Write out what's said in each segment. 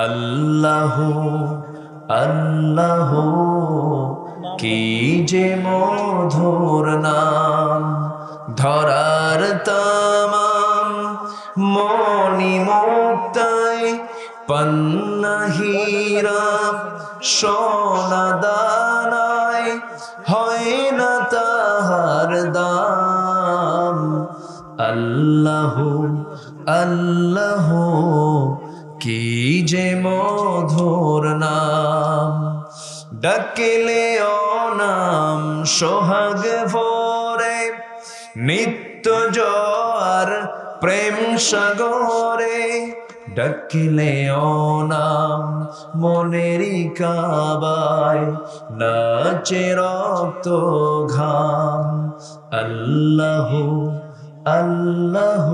আল্লাহ আল্লাহ কি যে মধুর নাম, ধরার তামাম মনি মুক্তায় পান্না হীরা সোনা দানায় হয় না তাহার দাম। আল্লাহ আল্লাহ কি যে মধুর নাম, ডাকিলে ও নাম সোহাগ ভরে নিত্য জোয়ার প্রেম সাগরে। ডাকিলে ও নাম মনেরই কাবায় নাচে রক্ত ঘাম। আল্লাহ আল্লাহ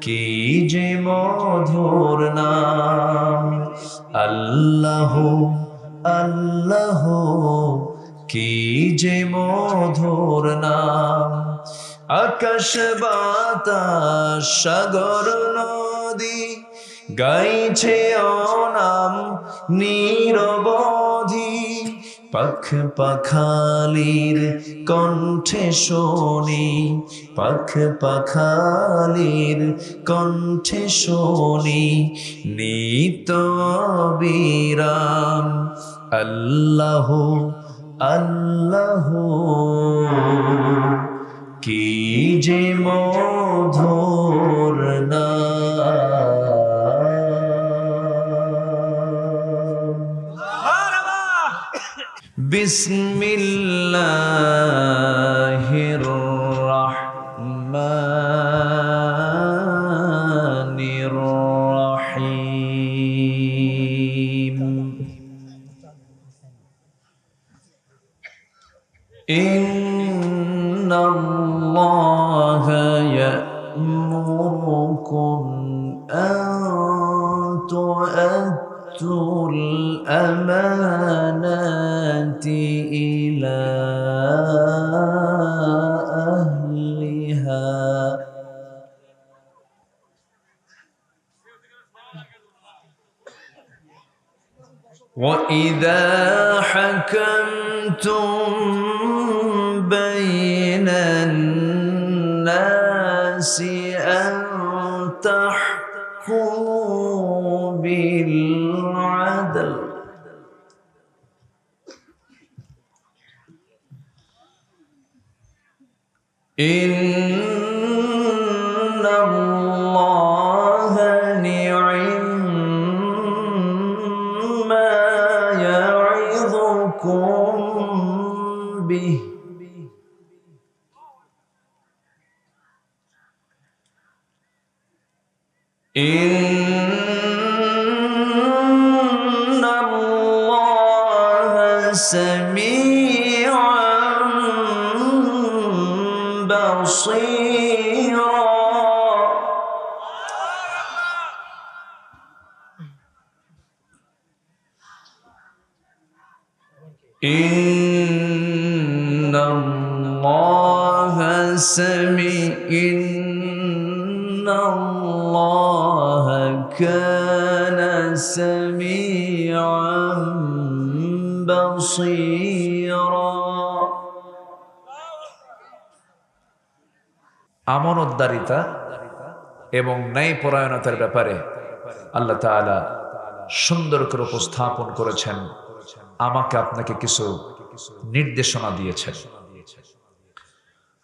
কি যে মধুর নাম, আল্লাহ আল্লাহ কি যে মধুর নাম। আকাশ বাতাস সাগর নদী গাইছে ও নাম নিরবধি। পাখ পাখালির কণ্ঠে শুনি, পাখ পাখালির কণ্ঠে শুনি নিত বিরাম। আল্লাহ আল্লাহ কি যে মধুর নাম। বিসমিল্লাহির রহমানির রহিম। ইন্নাল্লাহা ইয়া'মুরুকুম আন তু'আদ্দুল আমানাতি ইলা আহলিহা وَإِذَا حَكَمْتُمْ بَيْنَ النَّاسِ أَن تَحْكُمُوا بِالْعَدْلِ إِنَّ اللَّهَ نِعِمَّا يَعِظُكُم بِهِ إِنَّ اللَّهَ سَمِيعٌ بَصِيرٌ إِنَّ اللَّهَ كَانَ سَمِيعًا بَصِيرًا। আমানতদারিতা এবং ন্যায়পরায়ণতার ব্যাপারে আল্লাহ তাআলা সুন্দর করে উপস্থাপন করেছেন, আমাকে আপনাকে কিছু নির্দেশনা দিয়েছেন।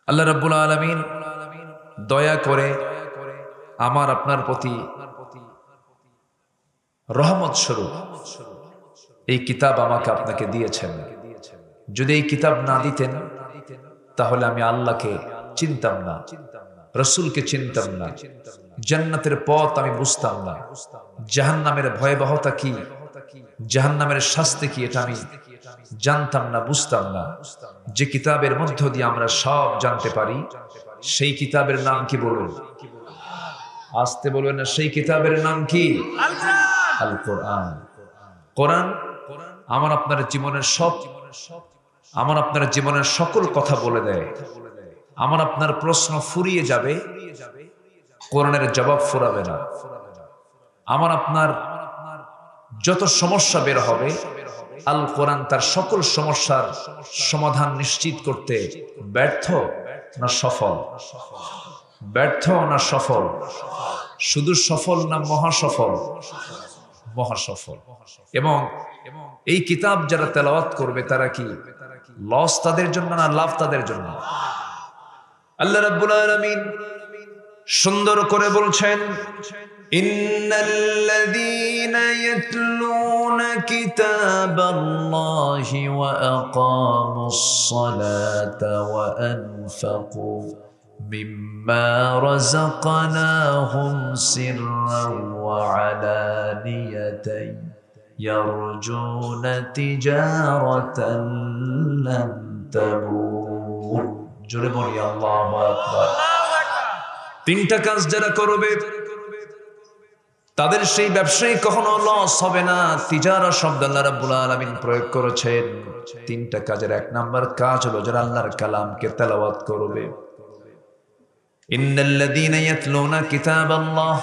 আল্লাহ রাব্বুল আলামিন দয়া করে আমার আপনার প্রতি রহমত স্বরূপ এই কিতাব আমাকে আপনাকে দিয়েছেন। যদি এই কিতাব না দিতেন তাহলে আমি আল্লাহকে চিনতাম না, রসুলকে চিনতাম না, জান্নাতের পথ আমি বুঝতাম না, জাহান্নামের ভয়াবহতা কি, জাহান্নামের শাস্তি কি এটা আমি জানতাম না, বুঝতাম না। যে কিতাবের মধ্য দিয়ে আমরা সব জানতে পারি সেই কিতাবের নাম কি বলুন? আসতে বলবেন না, সেই কিতাবের নাম কি? আল কোরআন। কোরআন আমার আপনার জীবনের সকল কথা বলে দেয়। আমার আপনার প্রশ্ন ফুরিয়ে যাবে, কোরআনের জবাব ফুরাবে না। আমার আপনার যত সমস্যা বের হবে আল কোরআন তার সকল সমস্যার সমাধান নিশ্চিত করতে ব্যর্থ না সফল? ব্যর্থ না সফল? শুধু সফল না মহাসফল? মহাসফল। এবং এই কিতাব যারা তেলাওয়াত করবে তারা কি লস তাদের জন্য না লাভ তাদের জন্য? আল্লাহ রাব্বুল আলামিন সুন্দর করে বলছেন, ইন্নাল্লাযীনা ইয়াতলুনা কিতাবাল্লাহি ওয়া আকামুস সালাতা ওয়া আনফাকু মিম্মা রাযাকনাহুম সিররান ওয়া আলানিয়াতান ইয়ারজুনা তিজারাতান লান তাবুর। জোরে বলি আল্লাহু আকবার। তিনটা কাজ যারা করবে তাদের সেই ব্যবসায়ী কখনো লস হবে না। তিজারা শব্দ আল্লাহ রাব্বুল আলামিন প্রয়োগ করেছেন। তিনটা কাজের এক নাম্বার কাজ হলো যারা আল্লাহর কালামকে তেলাওয়াত করবে। ইন্নাল্লাযীনা ইয়াতলুনা কিতাবাল্লাহ।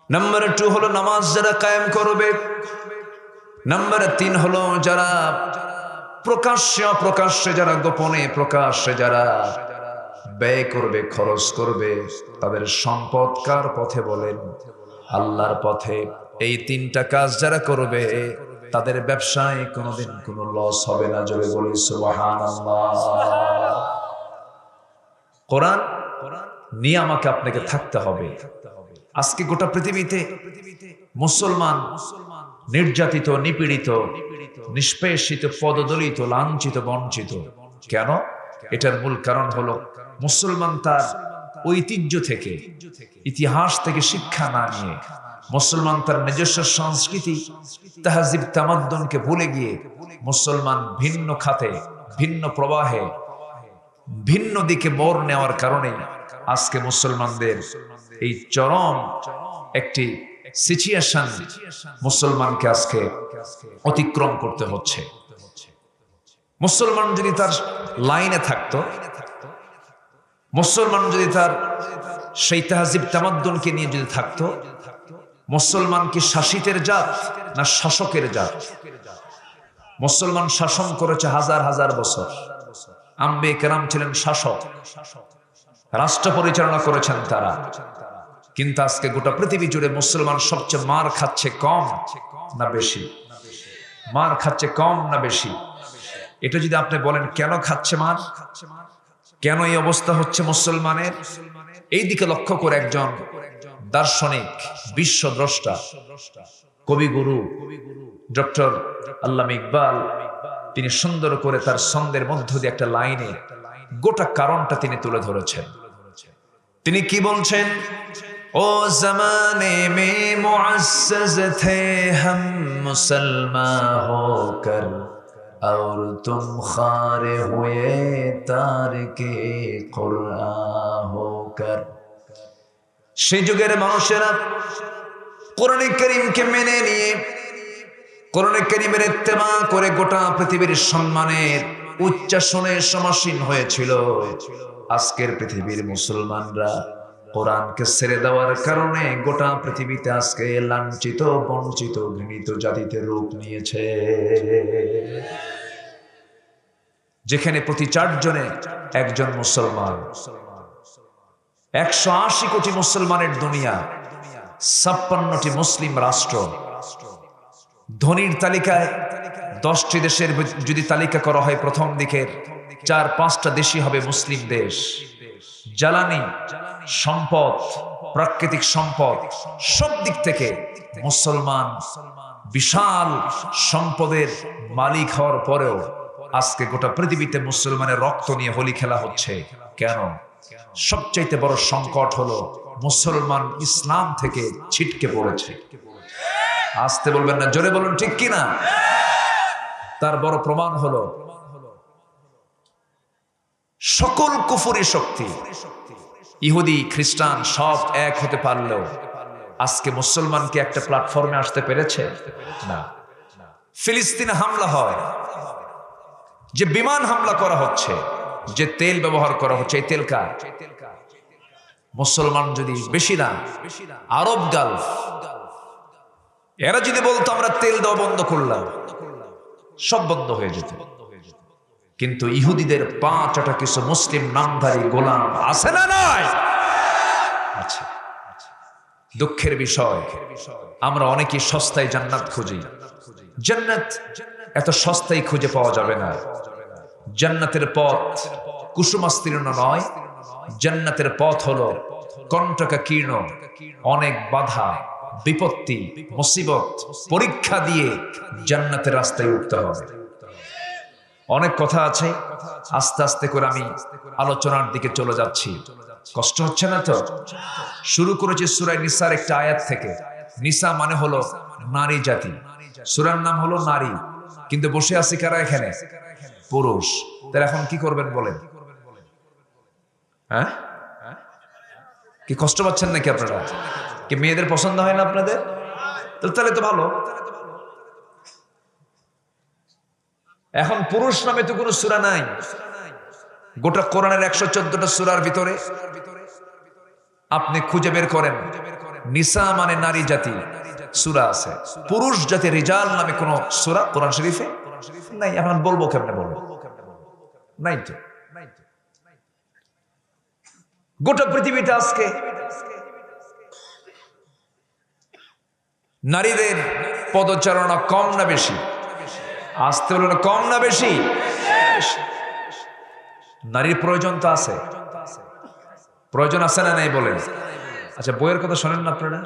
নাম্বার 2 হলো নামাজ যারা কায়েম করবে। নাম্বার 3 হলো যারা প্রকাশ্যে যারা গোপনে প্রকাশ্যে যারা ব্যয় করবে, খরচ করবে, তাদের সম্পদ কার পথে বলেন? আল্লাহর পথে। এই তিনটা কাজ যারা করবে তাদের ব্যবসায় কোনোদিন কোনো লস হবে না। জোরে বলি সুবহানাল্লাহ। কোরআন নিয়ে আমাকে আপনাকে থাকতে হবে। আজকে গোটা পৃথিবীতে মুসলমান নির্যাতিত, নিপীড়িত, নিষ্পেষিত, পদদলিত, লাঞ্ছিত, বঞ্চিত। কেন? এটার মূল কারণ হলো মুসলমান তার ঐতিহ্য থেকে, ইতিহাস থেকে শিক্ষা না নিয়ে, মুসলমান তার নিজস্ব সংস্কৃতি, তাহজিব, তামাদ্দুনকে ভুলে গিয়ে মুসলমান ভিন্ন খাতে, ভিন্ন প্রবাহে, ভিন্ন দিকে মোড় নেওয়ার কারণে আজকে মুসলমানদের এই চরম একটি সিচুয়েশন মুসলমানকে আজকে অতিক্রম করতে হচ্ছে। মুসলমান যদি তার লাইনে থাকতো, মুসলমান যদি তার সেই তাহজিব তামাদ্দুনকে নিয়ে যদি থাকতো, মুসলমান কি শাসিতের জাত না শাসকের জাত? মুসলমান শাসন করেছে হাজার হাজার বছর। আম্বে কেরাম ছিলেন শাসক, রাষ্ট্র পরিচালনা করেছেন তারা। কিন্তু আজকে গোটা পৃথিবী জুড়ে মুসলমান সবচেয়ে মার খাচ্ছে কম না বেশি? মার খাচ্ছে কম না বেশি? এটা যদি আপনি বলেন কেন খাচ্ছে মার, কেন এই অবস্থা হচ্ছে মুসলমানের, এই দিকে লক্ষ্য করে একজন দার্শনিক, বিশ্বদ্রষ্টা, কবিগুরু ডক্টর আল্লামা ইকবাল তিনি সুন্দর করে তার ছন্দের মধ্য দিয়ে একটা লাইনে গোটা কারণটা তিনি তুলে ধরেছেন। তিনি কি বলছেন? ও জমানে মে মুআজ্জাজ থে হাম মুসলমান হোকর और तुम खारे हुए तारके कुरआन होकर। সেই যুগের মানুষেরা কোরআন কারীমকে মেনে নিয়ে, কোরআন কারীমের ইত্তেবা করে গোটা পৃথিবীর সম্মানের উচ্চাসনে সমাসীন হয়েছিল। আজকের পৃথিবীর মুসলমানরা কোরআনকে ছেড়ে দেওয়ার কারণে গোটা পৃথিবীতে আজকে লাঞ্ছিত, বঞ্চিত, ঘৃণিত জাতিতে রূপ নিয়েছে। যেখানে প্রতি 4 জনে একজন মুসলমান, 180 কোটি মুসলমানের দুনিয়া, 56টি মুসলিম রাষ্ট্র। ধনীর তালিকায় 10টি দেশের যদি তালিকা করা হয়, প্রথম দিকের 4-5টা দেশই হবে মুসলিম দেশ। জ্বালানি, সম্পদ, প্রাকৃতিক সম্পদ, সব দিক থেকে মুসলমান বিশাল সম্পদের মালিক হওয়ার পরেও আজকে গোটা পৃথিবীতে মুসলমানের রক্ত নিয়ে হোলি খেলা হচ্ছে। কেন? সবচাইতে বড় সংকট হলো মুসলমান ইসলাম থেকে ছিটকে পড়েছে। আসতে বলবেন না, জোরে বলুন ঠিক কিনা? তার বড় প্রমাণ হলো সকল কুফরি শক্তি, ইহুদি, খ্রিস্টান সব এক হতে পারলেও আজকে মুসলমানকে একটা প্ল্যাটফর্মে আসতে পেরেছে না। ফিলিস্তিনে হামলা হয়, যে বিমান হামলা করা হচ্ছে, যে তেল ব্যবহার করা হচ্ছে, এই তেল কার? মুসলমান যদি বেশি না, আরব গালফ, এরা যদি বলতো আমরা তেল দেওয়া বন্ধ করলাম, সব বন্ধ হয়ে যেত। কিন্তু ইহুদিদের 5টা কিছু মুসলিম নামধারী গোলাম আছে না নাই? আচ্ছা, দুঃখের বিষয় আমরা অনেকেই সস্তায় জান্নাত খুঁজি। জান্নাত এত সস্তায় খুঁজে পাওয়া যাবে না। জান্নাতের পথ কুসুমাস্তীর্ণ নয়, জান্নাতের পথ হলো কণ্টকাকীর্ণ, অনেক বাধা, বিপত্তি, মুসিবত, পরীক্ষা দিয়ে জান্নাতের রাস্তায় উঠতে হবে। অনেক কথা আছে, আস্তে আস্তে করে আমি আলোচনার দিকে চলে যাচ্ছি। কষ্ট হচ্ছে না তো? শুরু করেছি সূরা নিসার একটা আয়াত থেকে। নিসা মানে হলো নারী জাতি, সূরার নাম হলো নারী, কিন্তু বসে আছি কারা এখানে? পুরুষ। তাহলে এখন কি করবেন বলেন? হ্যাঁ, কি কষ্ট পাচ্ছেন নাকি আপনারা? কি মেয়েদের পছন্দ হয় না আপনাদের? তাহলে তো ভালো। এখন পুরুষ নামে তো কোনো সূরা নাই। গোটা কোরআনের 114টা সূরার ভিতরে আপনি খুঁজে বের করেন নিসা মানে নারী জাতি সূরা আছে, পুরুষ জাতি রিজাল নামে কোন সূরা কোরআন শরীফে নাই। এখন বলবো কেমনে? বলবো নাই তো। গোটা পৃথিবীতে আজকে নারীদের পদচারণা কম না বেশি? আসতে হলো না, কম না বেশি? নারীর প্রয়োজন তো আছে, প্রয়োজন আছে না নাই বলেন? আচ্ছা, বইয়ের কথা শোনেন না আপনারা?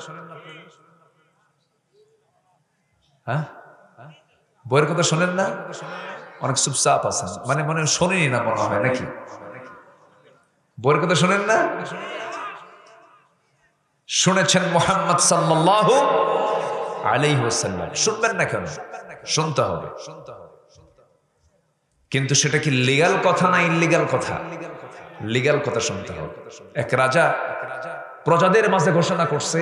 হ্যাঁ, বইয়ের কথা শোনেন না? অনেক চুপচাপ আছেন, মানে মনে শোনেনি না মনে হয় নাকি? বইয়ের কথা শোনেন না? শুনেছেন মুহাম্মদ সাল্লাল্লাহু আলাইহি ওয়াসাল্লাম, শুনবেন না কেন? শুনতে হবে। কিন্তু সেটা কি লিগ্যাল কথা না ইল্লিগ্যাল কথা? লিগ্যাল কথা শুনতে হবে। এক রাজা প্রজাদের মাঝে ঘোষণা করছে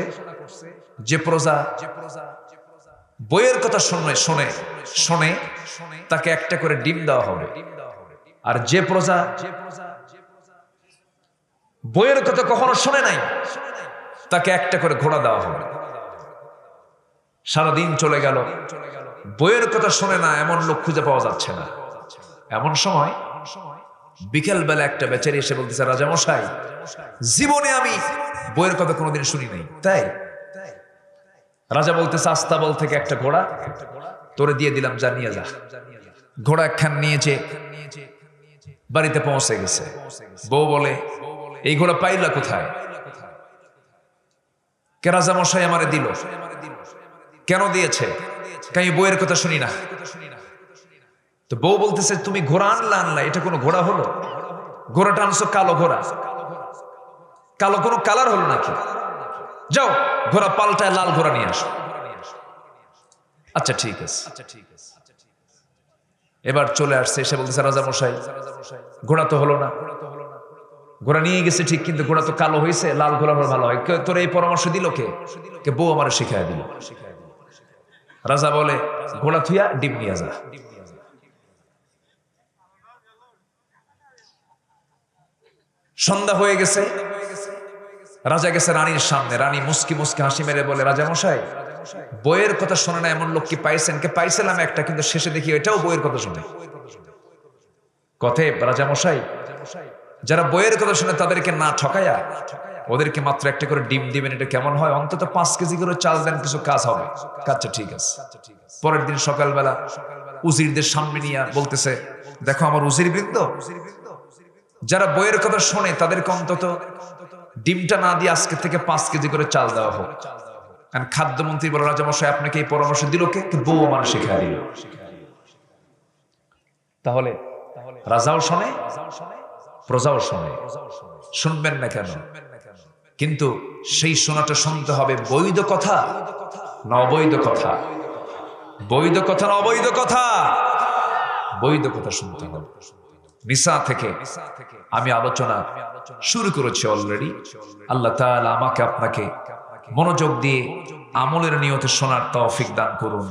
যে প্রজা বইয়ের কথা শুনে তাকে একটা করে ডিম দেওয়া হবে, আর যে প্রজা বইয়ের কথা কখনো শোনে নাই তাকে একটা করে ঘোড়া দেওয়া হবে। সারাদিন চলে গেল, বইয়ের কথা শোনে না এমন লোক খুঁজে পাওয়া যাচ্ছে না। এমন সময় বিকেল বেলা একটা বেচারি এসে বলতেছে, রাজা মশাই, জীবনে আমি বইয়ের কথা কোনোদিন শুনি নাই। তাই? রাজা বলতেছে, আস্তাবল থেকে একটা ঘোড়া তোরে দিয়ে দিলাম, যা নিয়ে যা। ঘোড়া একখান নিয়েছে, বাড়িতে পৌঁছে গেছে। বউ বলে, এই ঘোড়া পাইলা কোথায়? কে? রাজা মশাই আমারে দিল। কেন দিয়েছে? আমি বইয়ের কথা শুনি না। তো বউ বলতেছে, তুমি ঘোড়া আনলা, এটা কোনো ঘোড়া হলো? ঘোড়াটা আনছো কালো ঘোড়া, কালো কোনো কালার হলো নাকি? যাও ঘোড়া পাল্টায় লাল ঘোড়া নিয়ে আসো। আচ্ছা ঠিক আছে। এবার চলে আসছে, এসে বলতেছে, রাজা মশাই, ঘোড়া তো হলো না। ঘোড়া নিয়ে গেছে ঠিক, কিন্তু ঘোড়া তো কালো হয়েছে, লাল ঘোড়া হলে ভালো হয়। তোর এই পরামর্শ দিল কে? বউ আমার শিখাই দিল। রাজা বলে, ঘোড়া থুইয়া ডিম নিয়ে যা। সন্ধ্যা হয়ে গেছে, রাজা গেছে রানীর সামনে। রানী মুস্কি মুস্কি হাসি মেরে বলে, রাজা মশাই, বইয়ের কথা শোনে না এমন লোক কি পাইছেন? কে? পাইছিলাম একটা, কিন্তু শেষে দেখি এটাও বইয়ের কথা শোনে। কথে, রাজা মশাই, যারা বইয়ের কথা শুনে তাদেরকে না ঠকায়া ওদেরকে মাত্র একটা করে ডিম দিবেন, এটা কেমন হয়? অন্তত 5 কেজি করে চাল দেন, কিছু কাজ হবে। আচ্ছা ঠিক আছে। পরের দিন সকালবেলা উজিরদের সামনে নিয়ে বলতেছে, দেখো আমার উজির বৃন্দ, যারা বইয়ের কথা শোনে তাদেরকে অন্তত ডিমটা না দিয়ে আজকে থেকে 5 কেজি করে চাল দেওয়া হোক। খাদ্যমন্ত্রী বলে, রাজা মশাই, আপনাকে এই পরামর্শ দিল কে? বউ আমার শিখাই দিল। তাহলে রাজাও শোনে, প্রজাও শোনে। শুনবেন না কেন? কিন্তু সেই শোনাটা শুনতে হবে বৈধ কথা না অবৈধ কথা? বৈধ কথা না অবৈধ কথা? বৈধ কথা শুনতে হবে। নিসা থেকে আমি আলোচনা শুরু করেছি অলরেডি। আল্লাহ তাআলা আমাকে আপনাকে মনোযোগ দিয়ে আমলের নিয়তে শোনার তৌফিক দান করুন।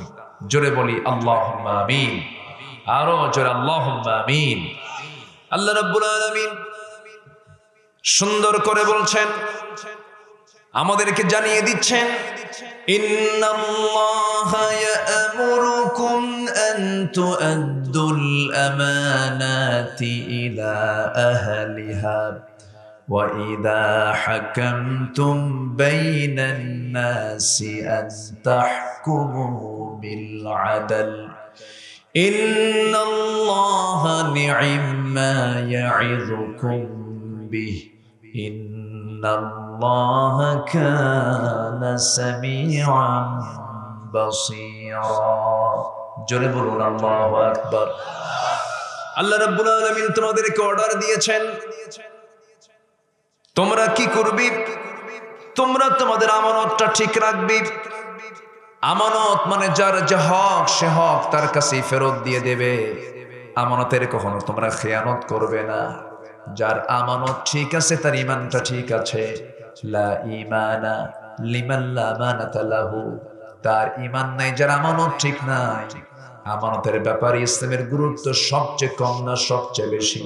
জোরে বলি আল্লাহুম্মা আমিন। আরো জোরে আল্লাহুম্মা আমিন। আল্লাহ রাব্বুল আলামিন সুন্দর করে বলছেন, আমাদেরকে জানিয়ে দিচ্ছেন ইন্নাল্লাহা ইয়া'মুরুকুম আন তু'আদ্দুল আমানাতি ইলা আহলিহা ওয়া ইযা হাকামতুম বাইনান নাসি আন তাহকুমু বিল আদল ইন্নাল্লাহা নি'ম্মা ইয়া'ইযুকুম বিহি ইন্নাল্লাহা কানা সামিআন বাসীরা। জোরে বলুন আল্লাহু আকবার। আল্লাহ রাব্বুল আলামিন তোমাদেরকে অর্ডার দিয়েছেন, তোমরা কি করবে? তোমরা তোমাদের আমানতটা ঠিক রাখবে। আমানত মানে যার যে হক, সে হক তার কাছে ফেরত দিয়ে দেবে। আমানতের কখনো তোমরা খেয়ানত করবে না। যার আমানত ঠিক আছে, তার ঈমানটা ঠিক আছে। লা ঈমানা লিমান লা আমানাতা লাহু, তার ঈমান নাই যার আমানত ঠিক নাই। আমানতের ব্যাপারে ইসলামের গুরুত্ব সবচেয়ে কম না সবচেয়ে বেশি?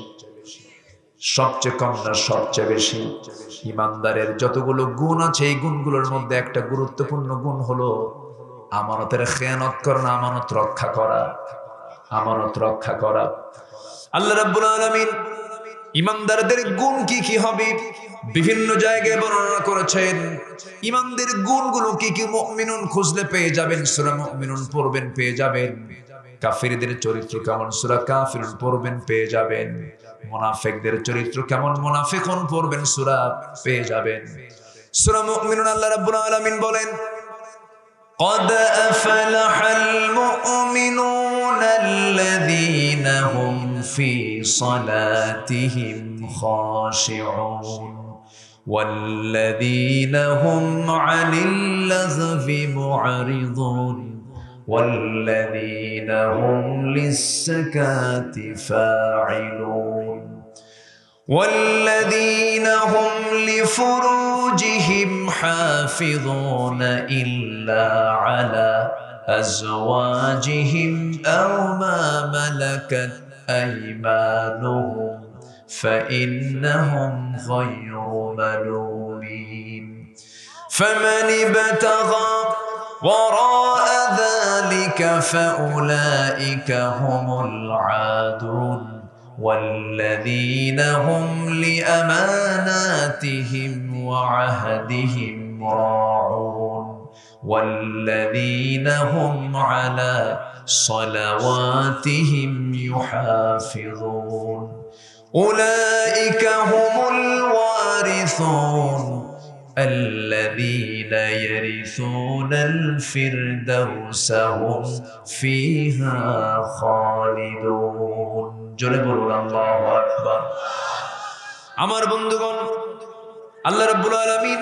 সবচেয়ে কম না সবচেয়ে বেশি? ঈমানদারের যতগুলো গুণ আছে, এই গুণগুলোর মধ্যে একটা গুরুত্বপূর্ণ গুণ হলো আমানতের খেয়ানত করা না, আমানত রক্ষা করা। আমানত রক্ষা করা। আল্লাহ রাব্বুল আলামিন ঈমানদারদের গুণ কি কি হবে বিভিন্ন জায়গায় বর্ণনা করেছেন। ঈমানদের গুণগুলো কি কি মুমিনুন খুঁজলে পেয়ে যাবেন, সূরা মুমিনুন পড়বেন পেয়ে যাবেন। কাফিরদের চরিত্র কেমন, সূরা কাফিরুন পড়বেন পেয়ে যাবেন। মুনাফিকদের চরিত্র কেমন, মুনাফিকুন পড়বেন, সূরা পেয়ে যাবেন। সূরা মুমিনুন আল্লাহ রাব্বুল আলামিন বলেন, قد أفلح المؤمنون الذين هم في صلاتهم خاشعون والذين هم عن اللغو معرضون والذين هم للزكاة فاعلون والذين هم لفروجهم حافظون إلا على أزواجهم أو ما ملكت أيمانهم فإنهم غير ملومين فمن ابتغى وراء ذلك فأولئك هم العادون والذين هم لأماناتهم وعهدهم راعون والذين هم على صلواتهم يحافظون أولئك هم الوارثون الذين يرثون الفردوس هم فيها خالدون জোরে বলুন আল্লাহু আকবার। আমার বন্ধুগণ, আল্লাহ রাব্বুল আলামিন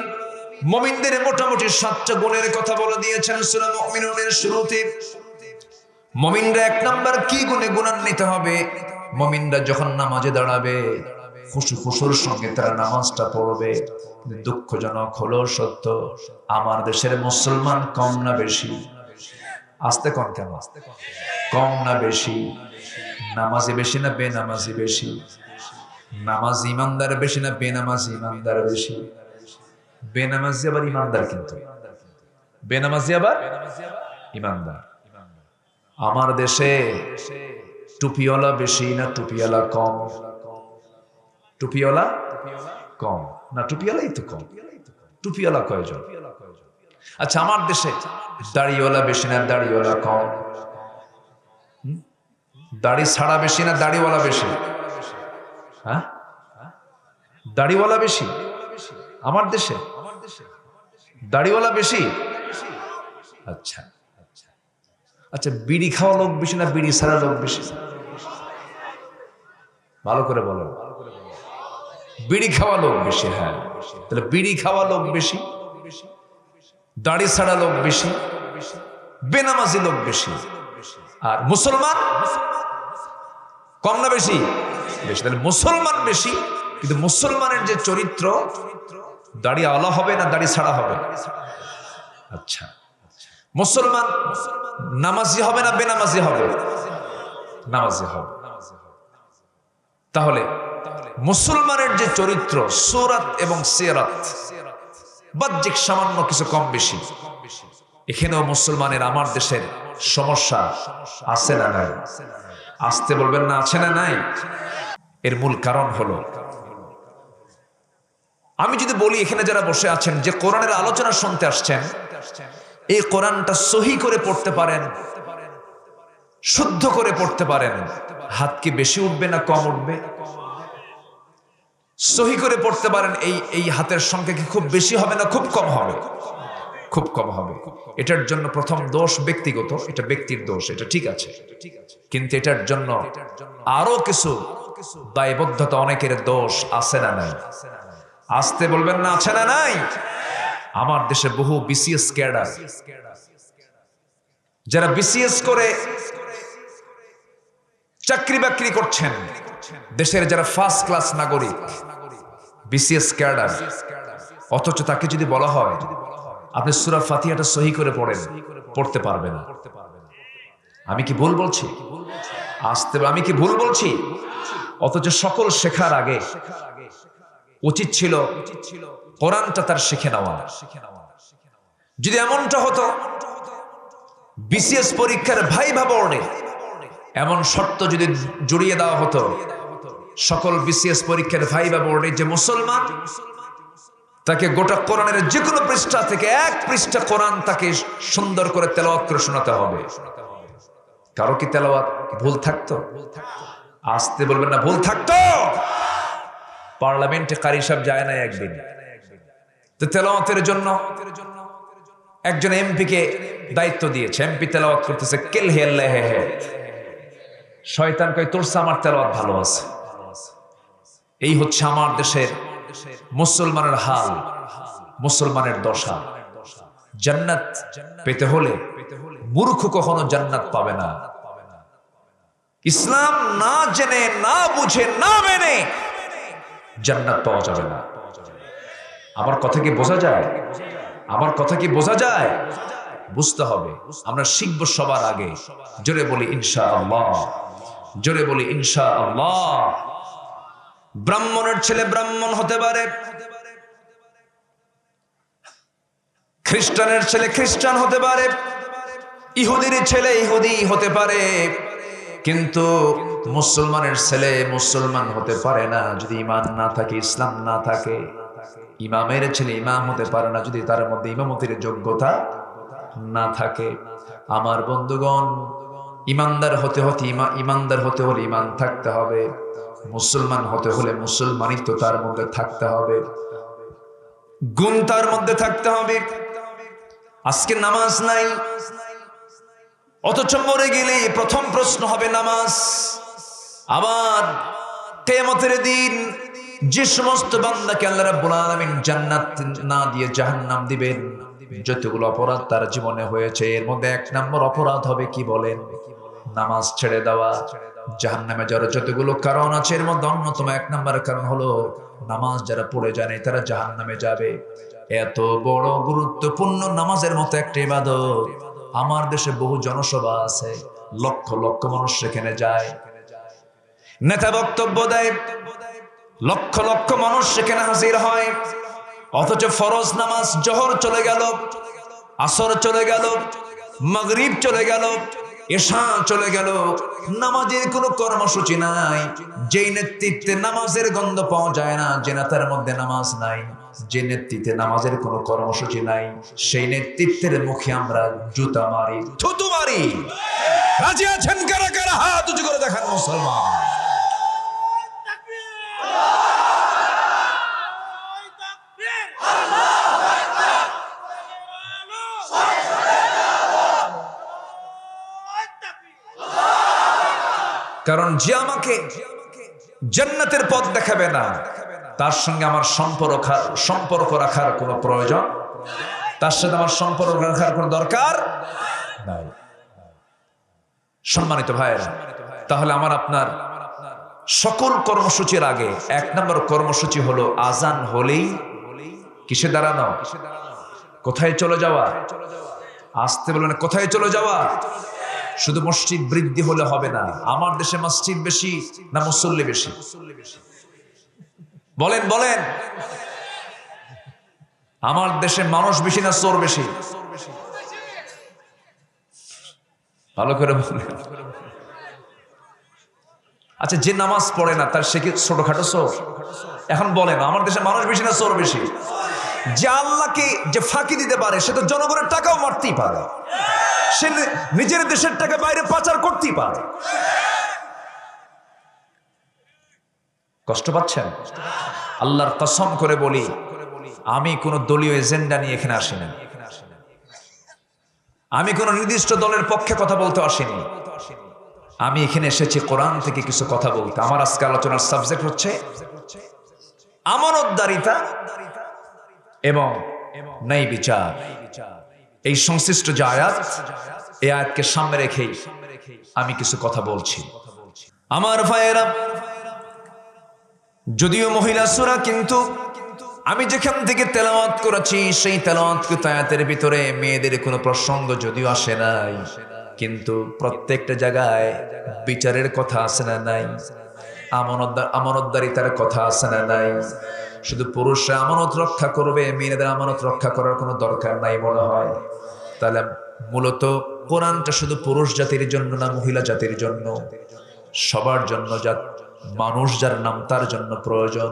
মুমিনদের মোটামুটি 7টা গুণের কথা বলে দিয়েছেন সূরা মুমিনুনের শুরুতে। মুমিনরা এক নাম্বার কি গুণে গুণান্বিত হবে? মুমিনরা যখন নামাজে দাঁড়াবে খুশুর সঙ্গে তারা নামাজটা পড়বে। দুঃখজনক হলো সত্য, আমার দেশের মুসলমান কম না বেশি? আস্তে কম কেন? কম না বেশি? নামাজি বেশি না বেনামাজি বেশি? নামাজি ইমানদার বেশি না বেনামাজি ইমানদার বেশি? বেনামাজি আবার ইমানদার, কিন্তু বেনামাজি আবার ইমানদার। আমার দেশে টুপিওয়ালা বেশি না টুপিওয়ালা কম? টুপিওয়ালা কম না টুপিওয়ালাই তো কম? টুপিওয়ালা কয়জন? আচ্ছা, আমার দেশে দাড়িওয়ালা বেশি না দাড়িওয়ালা কম? দাড়ি ছাড়া বেশি না দাড়িওয়ালা বেশি? হ্যাঁ, দাড়িওয়ালা বেশি আমার দেশে? দাড়িওয়ালা বেশি? আচ্ছা আচ্ছা, বিড়ি খাওয়া লোক বেশি না বিড়ি ছাড়া লোক বেশি? ভালো করে বলো। বিড়ি খাওয়া লোক বেশি। হ্যাঁ, তাহলে বিড়ি খাওয়া লোক বেশি, দাড়ি ছাড়া লোক বেশি, বেনামাজি লোক বেশি। আর মুসলমান কম না বেশি? বেশি। তাহলে মুসলমান বেশি, কিন্তু মুসলমানের যে চরিত্র, দাড়ি আলা হবে না দাড়ি ছাড়া হবে? আচ্ছা, মুসলমান নামাজি হবে না বেনামাজি হবে? নামাজি হবে। তাহলে মুসলমানের যে চরিত্র, সূরাত এবং সিরাত, বাহ্যিক সামান্য কিছু কম বেশি, এখানেও মুসলমানের আমার দেশের সমস্যা আছে না নাই? আসতে বলবেন না, আছে না নাই? এর মূল কারণ হলো, আমি যদি বলি এখানে যারা বসে আছেন যে কোরআনের আলোচনা শুনতে আসছেন, এই কোরআনটা সহি করে পড়তে পারেন, শুদ্ধ করে পড়তে পারেন, হাত কি বেশি উঠবে না কম উঠবে? সহি করে পড়তে পারেন, এই হাতের সংখ্যা কি খুব বেশি হবে না খুব কম হবে? খুব কম হবে। এটার জন্য প্রথম দোষ ব্যক্তিগত, এটা ব্যক্তির দোষ, এটা ঠিক আছে, কিন্তু এটার জন্য আরো কিছু দায়বদ্ধতা, অনেকের দোষ আছে না নাই? আসতে বলবেন না, আছে না নাই? আমার দেশে বহু বিসিএস ক্যাডার, যারা বিসিএস করে চাকরি বাকরি করছেন, দেশের যারা ফার্স্ট ক্লাস নাগরিক, বিসিএস ক্যাডার, অথচ তাকে যদি বলা হয় আপনি সূরা ফাতিহাটা সহি করে পড়েন, পড়তে পারবে না। আমি কি ভুল বলছি? আমি কি ভুল বলছি? অথচ সকল শেখার আগে উচিত ছিল কোরআনটা তার শিখে নেওয়া। যদি এমনটা হতো, বিসিএস পরীক্ষার ভাইভা বোর্ডে এমন শর্ত যদি জড়িয়ে দেওয়া হতো, সকল বিসিএস পরীক্ষার ভাইভা বোর্ডে যে মুসলমান, তাকে গোটা কোরআনের যে কোনো পৃষ্ঠা থেকে এক পৃষ্ঠা কোরআন তাকে সুন্দর করে তেলাওয়াত করে শোনাতে হবে। কারো কি তেলাওয়াত ভুল থাকতো? আসতে বলবেন না, ভুল থাকতো? পার্লামেন্টে কারি সাহেব যায় না একদিন, তো তেলাওয়াতের জন্য একজন এমপি কে দায়িত্ব দিয়েছে, এমপি তেলাওয়াত করতেছে, কেল হে আল্লাহ হে হে, শয়তান কয় তোর আমার তেলাওয়াত ভালো আছে। এই হচ্ছে আমার দেশের মুসলমানের হাল, মুসলমানের দশা। জান্নাত পেতে হলে মূর্খ কখনো জান্নাত পাবে না। ইসলাম না জেনে, না বুঝে, না মেনে জান্নাত পাওয়া যাবে না। আমার কথা কি বোঝা যায়? আমার কথা কি বোঝা যায়? বুঝতে হবে। আমরা শিখব সবার আগে। জোরে বলি ইনশাআল্লাহ, জোরে বলি ইনশাআল্লাহ। ব্রাহ্মণের ছেলে ব্রাহ্মণ হতে পারে, খ্রিস্টানের ছেলে খ্রিস্টান হতে পারে, ইহুদির ছেলে ইহুদি হতে পারে, কিন্তু মুসলমানের ছেলে মুসলমান হতে পারে না যদি ঈমান না থাকে, ইসলাম না থাকে। ইমামের ছেলে ইমাম হতে পারে না যদি তার মধ্যে ইমামতির যোগ্যতা না থাকে। আমার বন্ধুগণ, ইমানদার হতে হলে ইমান থাকতে হবে, মুসলমান হতে হলে মুসলমানিত্ব তার মধ্যে থাকতে হবে, গুণ তার মধ্যে থাকতে হবে। আজকে নামাজ নাই, অথচ মরে গেলে প্রথম প্রশ্ন হবে নামাজ। আবার কিয়ামতের দিন যে সমস্ত বান্দাকে আল্লাহ রাব্বুল আলামিন জান্নাত না দিয়ে জাহান্নাম দিবেন, যতগুলো অপরাধ তার জীবনে হয়েছে, এর মধ্যে এক নম্বর অপরাধ হবে কি বলেন? নামাজ ছেড়ে দেওয়া। জাহান্নামে যাওয়ার যতগুলো কারণ আছে, এর মধ্যে অন্যতম এক নম্বর কারণ হলো নামাজ যারা পড়ে জানে তারা জাহান্নামে যাবে। এত বড় গুরুত্বপূর্ণ নামাজের মতো একটা ইবাদত, আমার দেশে বহু জনসভা আছে, লক্ষ লক্ষ মানুষ সেখানে যায়, নেতা বক্তব্য দেয়, লক্ষ লক্ষ মানুষ সেখানে হাজির হয়, অথচ ফরজ নামাজ জোহর চলে গেল, আসর চলে গেল, মাগরিব চলে গেল, এশা চলে গেল, নামাজের কোনো কর্মসূচি নাই। যেই নেতৃত্বে নামাজের গন্ধ পাওয়া যায় না, যে নেতার মধ্যে নামাজ নাই, যে নেতৃত্বে নামাজের কোনো কর্মসূচি নাই, সেই নেতৃত্বের মুখে আমরা জুতা মারি, থুতু মারি। রাজি আছেন কারা কারা? হাত উঁচু করে দেখান মুসলমান। কারণ যে আমাকে জান্নাতের পথ দেখাবে না, তার সঙ্গে আমার সম্পর্ক রাখার কোনো প্রয়োজন, তার সাথে আমার সম্পর্ক রাখার কোনো দরকার নাই। সম্মানিত ভাইয়েরা, তাহলে আমার আপনার সকল কর্মসূচির আগে এক নম্বর কর্মসূচি হলো আজান হলেই কিসে দাঁড়ানো? কোথায় চলে যাওয়া? আসতে বলেন, কোথায় চলে যাওয়া? শুধু মসজিদ বৃদ্ধি হলে হবে না। আমার দেশে মসজিদ বেশি না মুসল্লি বেশি? বলেন বলেন। আমার দেশে মানুষ বেশি না চোর বেশি? ভালো করে বলেন। আচ্ছা, যে নামাজ পড়ে না তার সে কি ছোটখাটো চোর? এখন বলেন, আমার দেশে মানুষ বেশি না চোর বেশি? যে আল্লাহকে যে ফাঁকি দিতে পারে সে তো জনগণের টাকাও মারতেই পারে, সে নিজের দেশের টাকা বাইরে পাচার করতেই পারে। কষ্ট পাচ্ছেন? আল্লাহর কসম করে বলি, আমি কোন দলীয় এজেন্ডা নিয়ে এখানে আসিনি, আমি কোন নির্দিষ্ট দলের পক্ষে কথা বলতে আসিনি। আমি এখানে এসেছি কোরআন থেকে কিছু কথা বলতে। আমার আজকে আলোচনার সাবজেক্ট হচ্ছে আমানতদারিতা এবং ন্যায় বিচার। এই সংশ্লিষ্ট যে আয়াত, এই আয়াতকে সামনে রেখেই আমি কিছু কথা বলছি। আমার ভাইয়েরা, যদিও মহিলা সূরা, কিন্তু আমি যেখান থেকে তেলাওয়াত করেছি সেই তেলাওয়াতকৃত আয়াতের ভিতরে মেয়েদের কোনো প্রসঙ্গ যদিও আসে নাই, কিন্তু প্রত্যেকটা জায়গায় বিচারের কথা আছে না নাই? আমানতদারিতার কথা আছে না নাই? শুধু পুরুষরা আমানত রক্ষা করবে, মেয়েদের আমানত রক্ষা করার কোনো দরকার নাই মনে হয়? তাহলে মূলত কোরআনটা শুধু পুরুষ জাতির জন্য না, মহিলা জাতির জন্য, সবার জন্য, মানুষ যার নাম তার জন্য প্রয়োজন।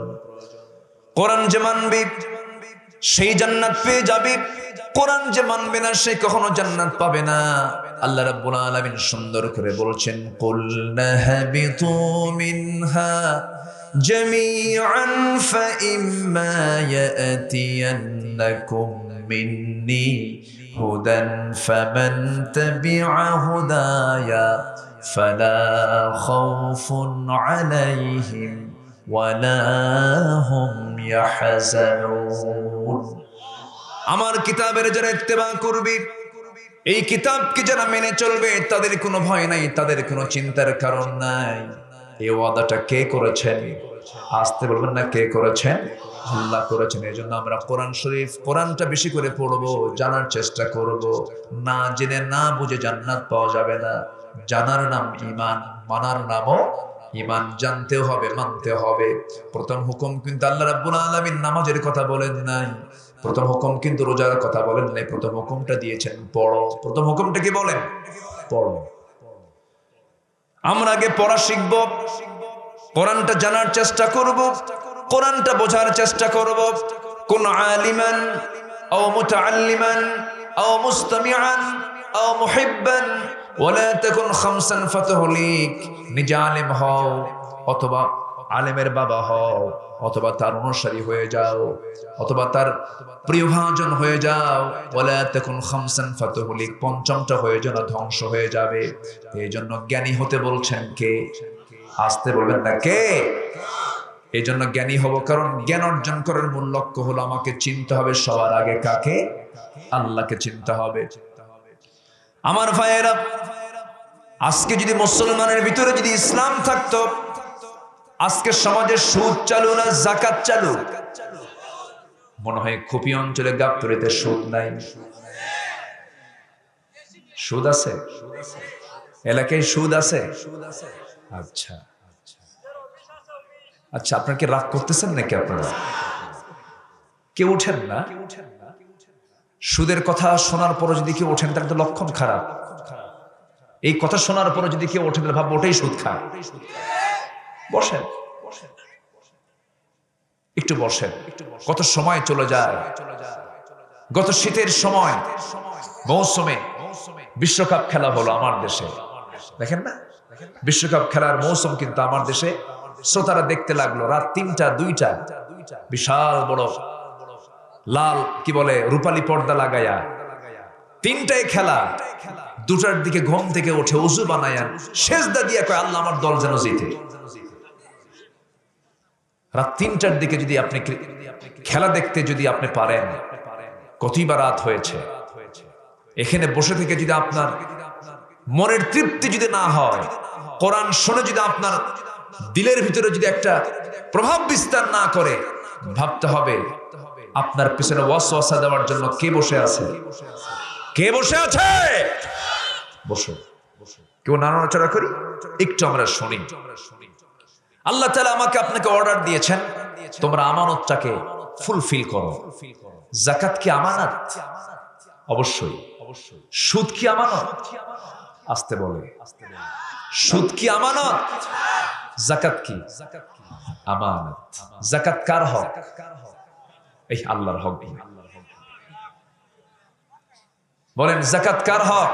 কোরআন যে মানবে সেই জান্নাত পেয়ে যাবে, কোরআন যে মানবে না সে কখনো জান্নাত পাবে না। আল্লাহ রাব্বুল আলামিন সুন্দর করে বলছেন, কুল নাহবিতু মিনহা জামিআন ফাইম্মা ইয়াতিয়ান্নাকুম মিন্নি হুদান ফামান তাবিআ হুদায়া ফালা খাউফুন আলাইহিম ওয়ালা হুম ইয়াহজানুন। আমার কিতাবের যারা ইত্তেবা করবে, এই কিতাবকে যারা মেনে চলবে, তাদের কোনো ভয় নাই, তাদের কোনো চিন্তার কারণ নাই। এই ওয়াদাটা কে করেছেন? আসতে বলবেন না, কে করেছেন? আল্লাহ করেছেন। এই জন্য আমরা কোরআন শরীফ, কোরআনটা বেশি করে পড়বো, জানার চেষ্টা করব। না জেনে না বুঝে জান্নাত পাওয়া যাবে না। জানার নাম ঈমান, মানার নামও ঈমান। জানতেও হবে, মানতে হবে। প্রথম হুকুম কিন্তু আল্লাহ রাব্বুল আলামিন নামাজের কথা বলেন নাই, প্রথম হুকুম কিন্তু রোজার কথা বলেন নাই, প্রথম হুকুমটা দিয়েছেন পড়ো। প্রথম হুকুমটা কি বলেন? পড়ো। আমরা আগে পড়া শিখব, কোরআনটা জানার চেষ্টা করব, কোরআনটা বোঝার চেষ্টা করব। কোন আলিমান আও মুতাআল্লিমান আও মুস্তামিআন আও মুহিব্বান ওয়ালা তাকুন খামসান ফাতহলিক। নিজে আলেম হও, অথবা আলেমের বাবা হও, অথবা তার অনুসারী হয়ে যাও, অথবা তার প্রিয়ভাজন হয়ে যাও। ওয়ালা তাকুন খামসান ফাতহলিক, পঞ্চমটা হয়ে যেন ধ্বংস হয়ে যাবে। এই জন্য জ্ঞানী হতে বলছেন কে? আসতে বলবেন না, কে? এই জন্য জ্ঞানী হব, কারণ জ্ঞান অর্জন করার মূল লক্ষ্য হলো আমাকে চিনতে হবে সবার আগে কাকে? আল্লাহকে চিনতে হবে। আমার ভাইয়েরা, আজকে যদি মুসলমানের ভিতরে যদি ইসলাম থাকতো, আজকে সমাজে সুদ চালু না যাকাত চালু? মনে হয় খুপি অঞ্চলে গাবতলীতে সুদ নাই। সুদ আছে? এলাকায় সুদ আছে? আচ্ছা আচ্ছা, আপনার কি রাগ করতেছেন নাকি? আপনারা কেউ ওঠেন না? সুদের কথা শোনার পরে যদি কেউ ওঠেন তাহলে তো লক্ষণ খারাপ। এই কথা শোনার পরে যদি কেউ ওঠেন তাহলে ভাববো ওটাই সুদ খায়। বসেন, একটু বসেন। কত সময় চলে যায়। গত শীতের সময় মৌসুমে বিশ্বকাপ খেলা হলো আমার দেশে, দেখেন না? বিশ্বকাপ খেলার মৌসুম কিন্তু আমার দেশে শ্রোতারা দেখতে লাগলো রাত ৩টা ২টা, বিশাল বড় লাল কি বলে রূপালী পর্দা লাগাইয়া ৩টায় খেলা। ২টার দিকে ঘুম থেকে উঠে ওযু বানায়া সেজদা দিয়া কয়, আল্লাহ আমার দল যেন জিতে। রাত ৩টার দিকে যদি আপনি খেলা দেখতে যদি আপনি পারেন, কতইবা রাত হয়েছে। এখানে বসে থেকে যদি আপনার মনের তৃপ্তি যদি না হয়, কোরআন শুনে যদি আপনার দিলের ভিতরে যদি একটা প্রভাব বিস্তার না করে, ভাবতে হবে আপনার পিছনে ওয়াসওয়াসা দেওয়ার জন্য কে বসে আছে? কে বসে আছে? বসো, কেউ নাড়াচাড়া করি, একটু আমরা শুনি। আল্লাহ তাআলা আমাকে আপনাকে অর্ডার দিয়েছেন, তোমরা আমানতটাকে ফুলফিল করো। যাকাত কি আমানত? অবশ্যই। সুদ কি আমানত? আসতে বলে। সুদ কি আমানত? যাকাত কি আমানত? যাকাত কার হক? এই আল্লাহর হক। বলেন যাকাত কার হক?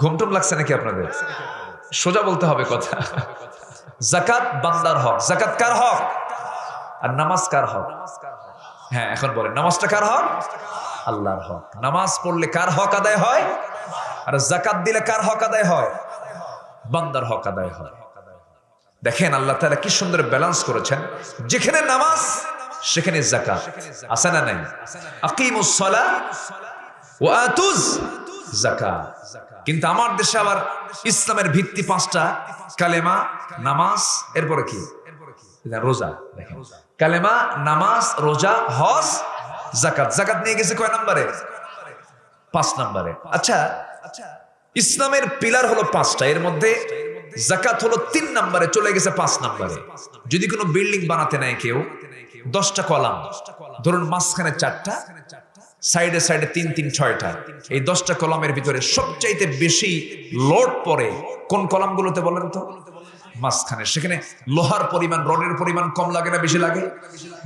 ঘুমটুম লাগছে নাকি আপনাদের? সোজা বলতে হবে কথা। যাকাত বান্দার হক। যাকাত কার হক? আর নামাজ কার হক? হ্যাঁ, এখন বলেন নামাজটা কার হক? আল্লাহর হক। নামাজ পড়লে কার হক আদায় হয়? আর যাকাত দিলে কার হক আদায় হয়? বান্দার হক আদায় হয়। দেখেন আল্লাহ তাআলা কি সুন্দর ব্যালেন্স করেছেন। যেখানে নামাজ সেখানে যাকাত আছে না নাই? আকিমুস সালাহ ওয়া আতুজ যাকাত। কিন্তু আমার দেশে আবার ইসলামের ভিত্তি পাঁচটা: কালেমা, নামাজ, এরপরে কি? রোজা। দেখেন, কালেমা, নামাজ, রোজা, হজ, যাকাত। যাকাত নিয়ে গেছে কয় নম্বরে? 5 নম্বরে। আচ্ছা, ইসলামের পিলার হলো 5টা, এর মধ্যে যাকাত হলো 3 নম্বরে, চলে গেছে 5 নম্বরে। যদি কোনো বিল্ডিং বানাতে নেয় কেউ, 10টা কলাম, ধরুন মাঝখানে 4টা, সাইডে সাইডে 3 6টা, এই 10টা কলামের ভিতরে সবচাইতে বেশি লোড পড়ে কোন কলামগুলোতে বলেন তো? মাঝখানে। সেখানে লোহার পরিমাণ, রডের পরিমাণ কম লাগে না বেশি লাগে?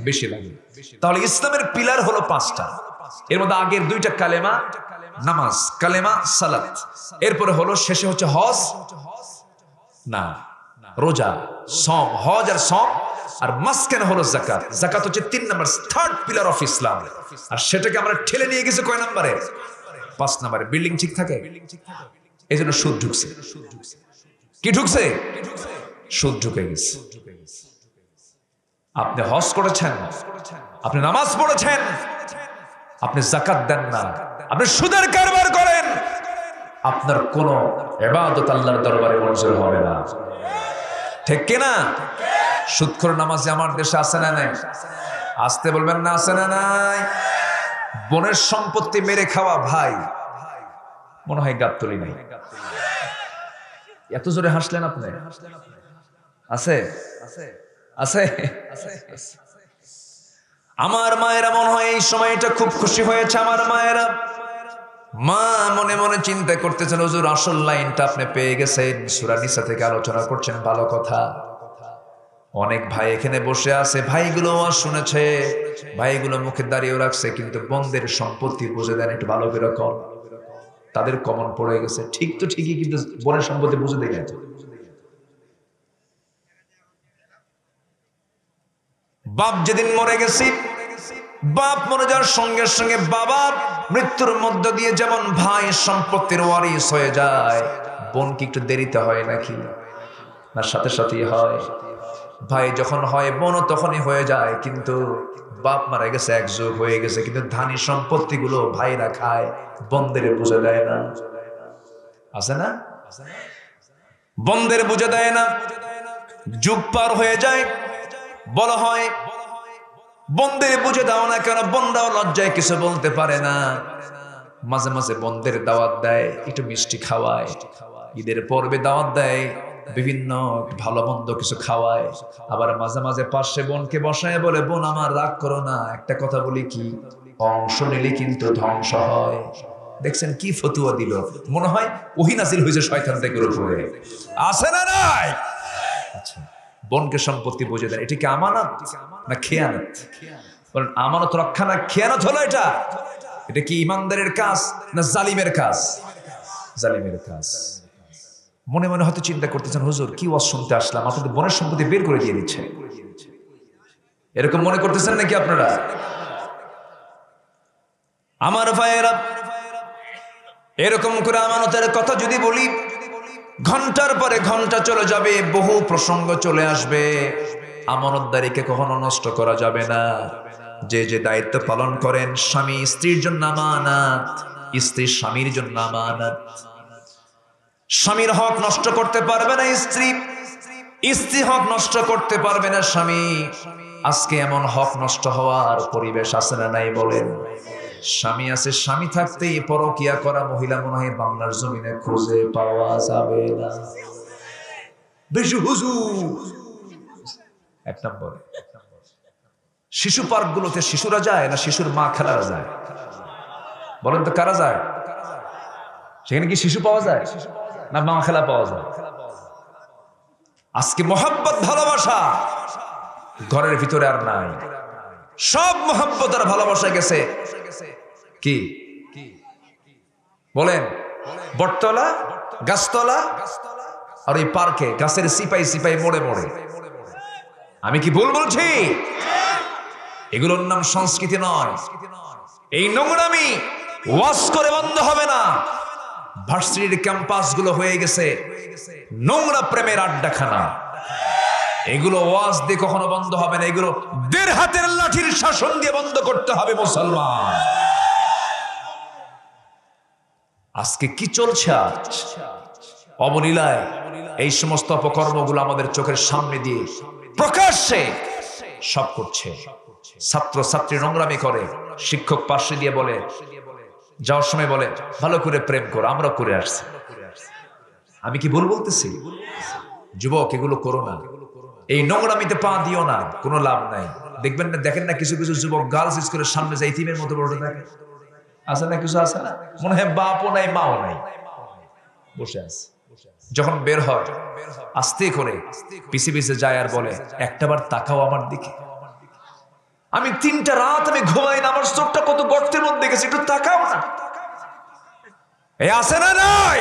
বেশি লাগে। তাহলে ইসলামের পিলার হলো 5টা, এর মধ্যে আগের 2টা কালেমা, নামাজ, কালেমা, সালাত, এরপরে হলো শেষে হচ্ছে হজ না রোজা, সম, হজ আর সম, আর মাঝখানে হলো যাকাত। যাকাত হচ্ছে 3 নম্বর, থার্ড পিলার অফ ইসলাম। আর সেটাকে আমরা ঠেলে নিয়ে গেছে কয় নম্বরে? 5 নম্বরে। বিল্ডিং ঠিক থাকে, এই জন্য সুদ ঢুকছে। কি ঢুকছে? সুদ ঢুকে গেছে। আপনি হজ করেছেন, আপনি নামাজ পড়েছেন, আপনি যাকাত দেন না, আপনি সুদের কারবার করেন, আপনার কোন ইবাদত আল্লাহর দরবারে মঞ্জুর হবে না। ঠিক কিনা? সুদখোর নামাজি আমার দেশে আছে না নাই? আসতে বলবেন না, আছে না নাই? বোনের সম্পত্তি মেরে খাওয়া ভাই, মনে হয় গাবতলি নাই। এত জোরে হাসলেন আপনি? আছে আছে। আমার মায়েরা মনে হয় এই সময়টা খুব খুশি হয়েছে। আমার মায়েরা, মা মনে মনে চিন্তা করতেছেন, হুজুর আসল লাইনটা আপনি পেয়ে গেছেন, সূরা নিসা থেকে আলোচনা করছেন, ভালো কথা। অনেক ভাই এখানে বসে আছে, ভাইগুলো শুনেছে, ভাইগুলো মুখে দাঁড়িয়ে রাখছে, কিন্তু বোনদের সম্পত্তি বুঝে দেন একটু ভালো করে কর। তাদের কমন পড়ে গেছে, ঠিক তো ঠিকই, কিন্তু বোনের সম্পত্তি বুঝে দেখেন। বাপ যেদিন মরে গেছি, বাপ মরে যাওয়ার সঙ্গে সঙ্গে বাবার মৃত্যুর মধ্য দিয়ে যেমন ভাই সম্পত্তির ওয়ারিস হয়ে যায়, বোন কি একটু দেরিতে হয় নাকি? না, সাথে সাথেই হয়। ভাই যখন হয়, বোনও তখনই হয়ে যায়। কিন্তু বাপ মারা গেছে, এক যুগ হয়ে গেছে, কিন্তু ধানী সম্পত্তি গুলো ভাইরা খায়, বোনদের বুঝে দেয় না। আছে না? বোনদের বুঝে দেয় না। যুগ পার হয়ে যায়, বলা হয় বোনদের বুঝে দাও না কেন? বোনরাও লজ্জায় কিছু বলতে পারে না। মাঝে মাঝে বোনদের দাওয়াত দেয়, একটু মিষ্টি খাওয়ায়, ঈদের পর্বে দাওয়াত দেয়, বিভিন্ন ভালো মন্দ কিছু খাওয়ায়। আবার মাঝে মাঝে পাশে বোনকে বসায় বলে, বোন আমার রাগ করো না, একটা কথা বলি কি, অংশ নিলে কিন্তু ধ্বংস হয়। দেখছেন কি ফতুয়া দিল? মনে হয় ওহী নাযিল হয়েছে শয়তান থেকে উপরে। আছে না নাই? আচ্ছা, বোনকে সম্পত্তি বুঝে দেন, এটা কি আমানত না খেয়ানত? বলেন, আমানত রক্ষা না খেয়ানত হলো এটা? এটা কি ইমানদারের কাজ না জালিমের কাজ? জালিমের কাজ। মনে মনে হয়তো চিন্তা করতেছেন, হুজুর কি ওয়াজ শুনতে আসলাম, আপনাদের বোনের সম্পত্তি বের করে দিয়ে দিচ্ছে, এরকম মনে করতেছেন নাকি আপনারা? আমার ভাইয়েরা, এরকম করে আমানতের কথা যদি বলি, ঘন্টার পরে ঘন্টা চলে যাবে, বহু প্রসঙ্গ চলে আসবে। আমানতদারিকে কখনো নষ্ট করা যাবে না। যে যে দায়িত্ব পালন করেন, স্বামী স্ত্রীর জন্য আমানত, স্ত্রী স্বামীর জন্য আমানত। স্বামীর হক নষ্ট করতে পারবে না স্ত্রী, স্ত্রী হক নষ্ট করতে পারবে না স্বামী। আজকে এমন হক নষ্ট হওয়ার পরিবেশ আছে না নাই বলেন? স্বামী আছে, স্বামী থাকতেই পরকিয়া করা মহিলা মনে হয় বাংলার জমিনে খুঁজে পাওয়া যাবে না। বেশি হুজুর। 1 নম্বর, শিশু পার্ক গুলোতে শিশুরা যায় না শিশুর মা খেলারা যায়? বলেন তো কারা যায়? সেখানে কি শিশু পাওয়া যায় না মা খেলা পাওয়া যায়? আজকে মোহাব্বত ভালোবাসা ঘরের ভিতরে আর নাই। সব মোহাব্বত আর ভালোবাসা গেছে কি বলেন বটতলা, গাছতলা আর এই পার্কে গাছের সিপাই সিপাই মোড়ে মোড়ে। আমি কি ভুল বলছি? এগুলোর নাম সংস্কৃতি নয়। এই নোংরামি ওয়াজ করে বন্ধ হবে না। ভার্সিটির ক্যাম্পাস গুলো হয়ে গেছে নোংরা প্রেমের আড্ডাখানা। এগুলো ওয়াজ দিয়ে কখনো বন্ধ হবে না। এগুলো ১.৫ হাতের লাঠির শাসন দিয়ে বন্ধ করতে হবে মুসলমান। আজকে কি চলছে? আজ অবলীলায় এই সমস্ত অপকর্মগুলো আমাদের চোখের সামনে দিয়ে প্রকাশ্যে সব করছে। ছাত্র ছাত্রী নোংরামি করে, শিক্ষক পাশে দিয়ে বলে, যাওয়ার সময় বলে ভালো করে প্রেম করো, আমরা করে আসছি। আমি কি ভুল বলতেছি? যুবক, এগুলো করো না। এই নোংরামিতে পা দিও না, কোনো লাভ নাই। দেখবেন না, দেখেন না কিছু কিছু যুবক গার্লস স্কুলের সামনে যায় ইতিমের মতো বসে থাকে। আছে না কিছু, আছে না, মনে হয় বাপও নাই মাও নাই, বসে আছে। যখন বের হয় আস্তে করে পিছে পিছে যায় আর বলে একটাবার তাকাও আমার দিকে। আমি ৩টা রাত আমি ঘুমাই না, আমার চোখটা কত গর্তের মধ্যে গেছে, একটু তাকাও না। এই আছে না নাই?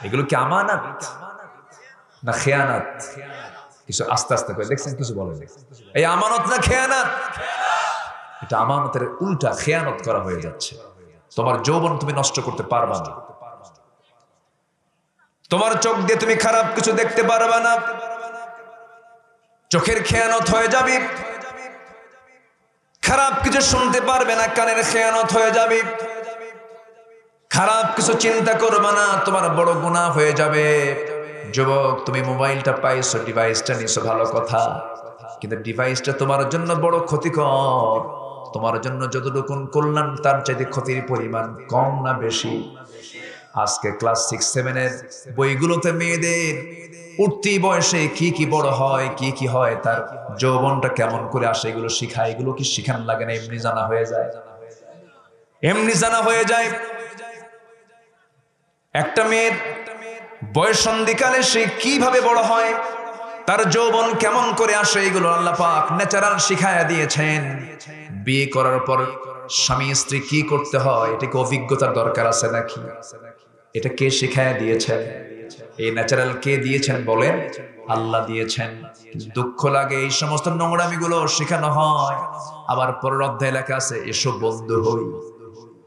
এগুলো কি আমানত না খেয়ানাত? কিছু আস্তে আস্তে করে দেখছেন, কিছু বলেন এই আমানত না খেয়ানাত? এটা আমানতের উল্টা খেয়ানত করা হয়ে যাচ্ছে। তোমার যৌবন তুমি নষ্ট করতে পারবা না। তোমার চোখ দিয়ে তুমি খারাপ কিছু দেখতে পারবা না। চোখের খেয়ানত হয়ে যাবে। খারাপ কিছু শুনতে পারবে না, কানের খেয়ানত হয়ে যাবে। খারাপ কিছু চিন্তা করবে না, তোমার বড় গুনাহ হয়ে যাবে। যুবক, তুমি মোবাইলটা পাইছো, ডিভাইসটা নিছো, ভালো কথা, কিন্তু ডিভাইসটা তোমার জন্য বড় ক্ষতিকর। তোমার জন্য যতটুকু কল্যাণ তার চাইতে ক্ষতির পরিমাণ কম না বেশি? আজকে ক্লাস 6-7 এর বইগুলোতে মেয়েদের উঠতি বয়সে কি কি বড় হয়, কি কি হয়, তার যৌবনটা কেমন করে আসে, এগুলো শিখায়। এগুলো কি শিখান লাগে না? এমনি জানা হয়ে যায়, এমনি জানা হয়ে যায়। একটা মেয়ের বয়ঃসন্ধিকালে সে কিভাবে বড় হয়, তার যৌবন কেমন করে আসে, এগুলো আল্লাহ পাক ন্যাচারাল শিখায়া দিয়েছেন। বিয়ে করার পর স্বামী স্ত্রী কি করতে হয়, এটা কি অভিজ্ঞতার দরকার আছে নাকি? এটা কে শিখায়া দিয়েছেন? এই ন্যাচারাল কে দিয়েছেন বলেন? আল্লাহ দিয়েছেন। দুঃখ লাগে এই সমস্ত নোংরামিগুলো শেখানো হয়। আবার পরের অধ্যায় লেখা আছে এসো বন্ধু হই।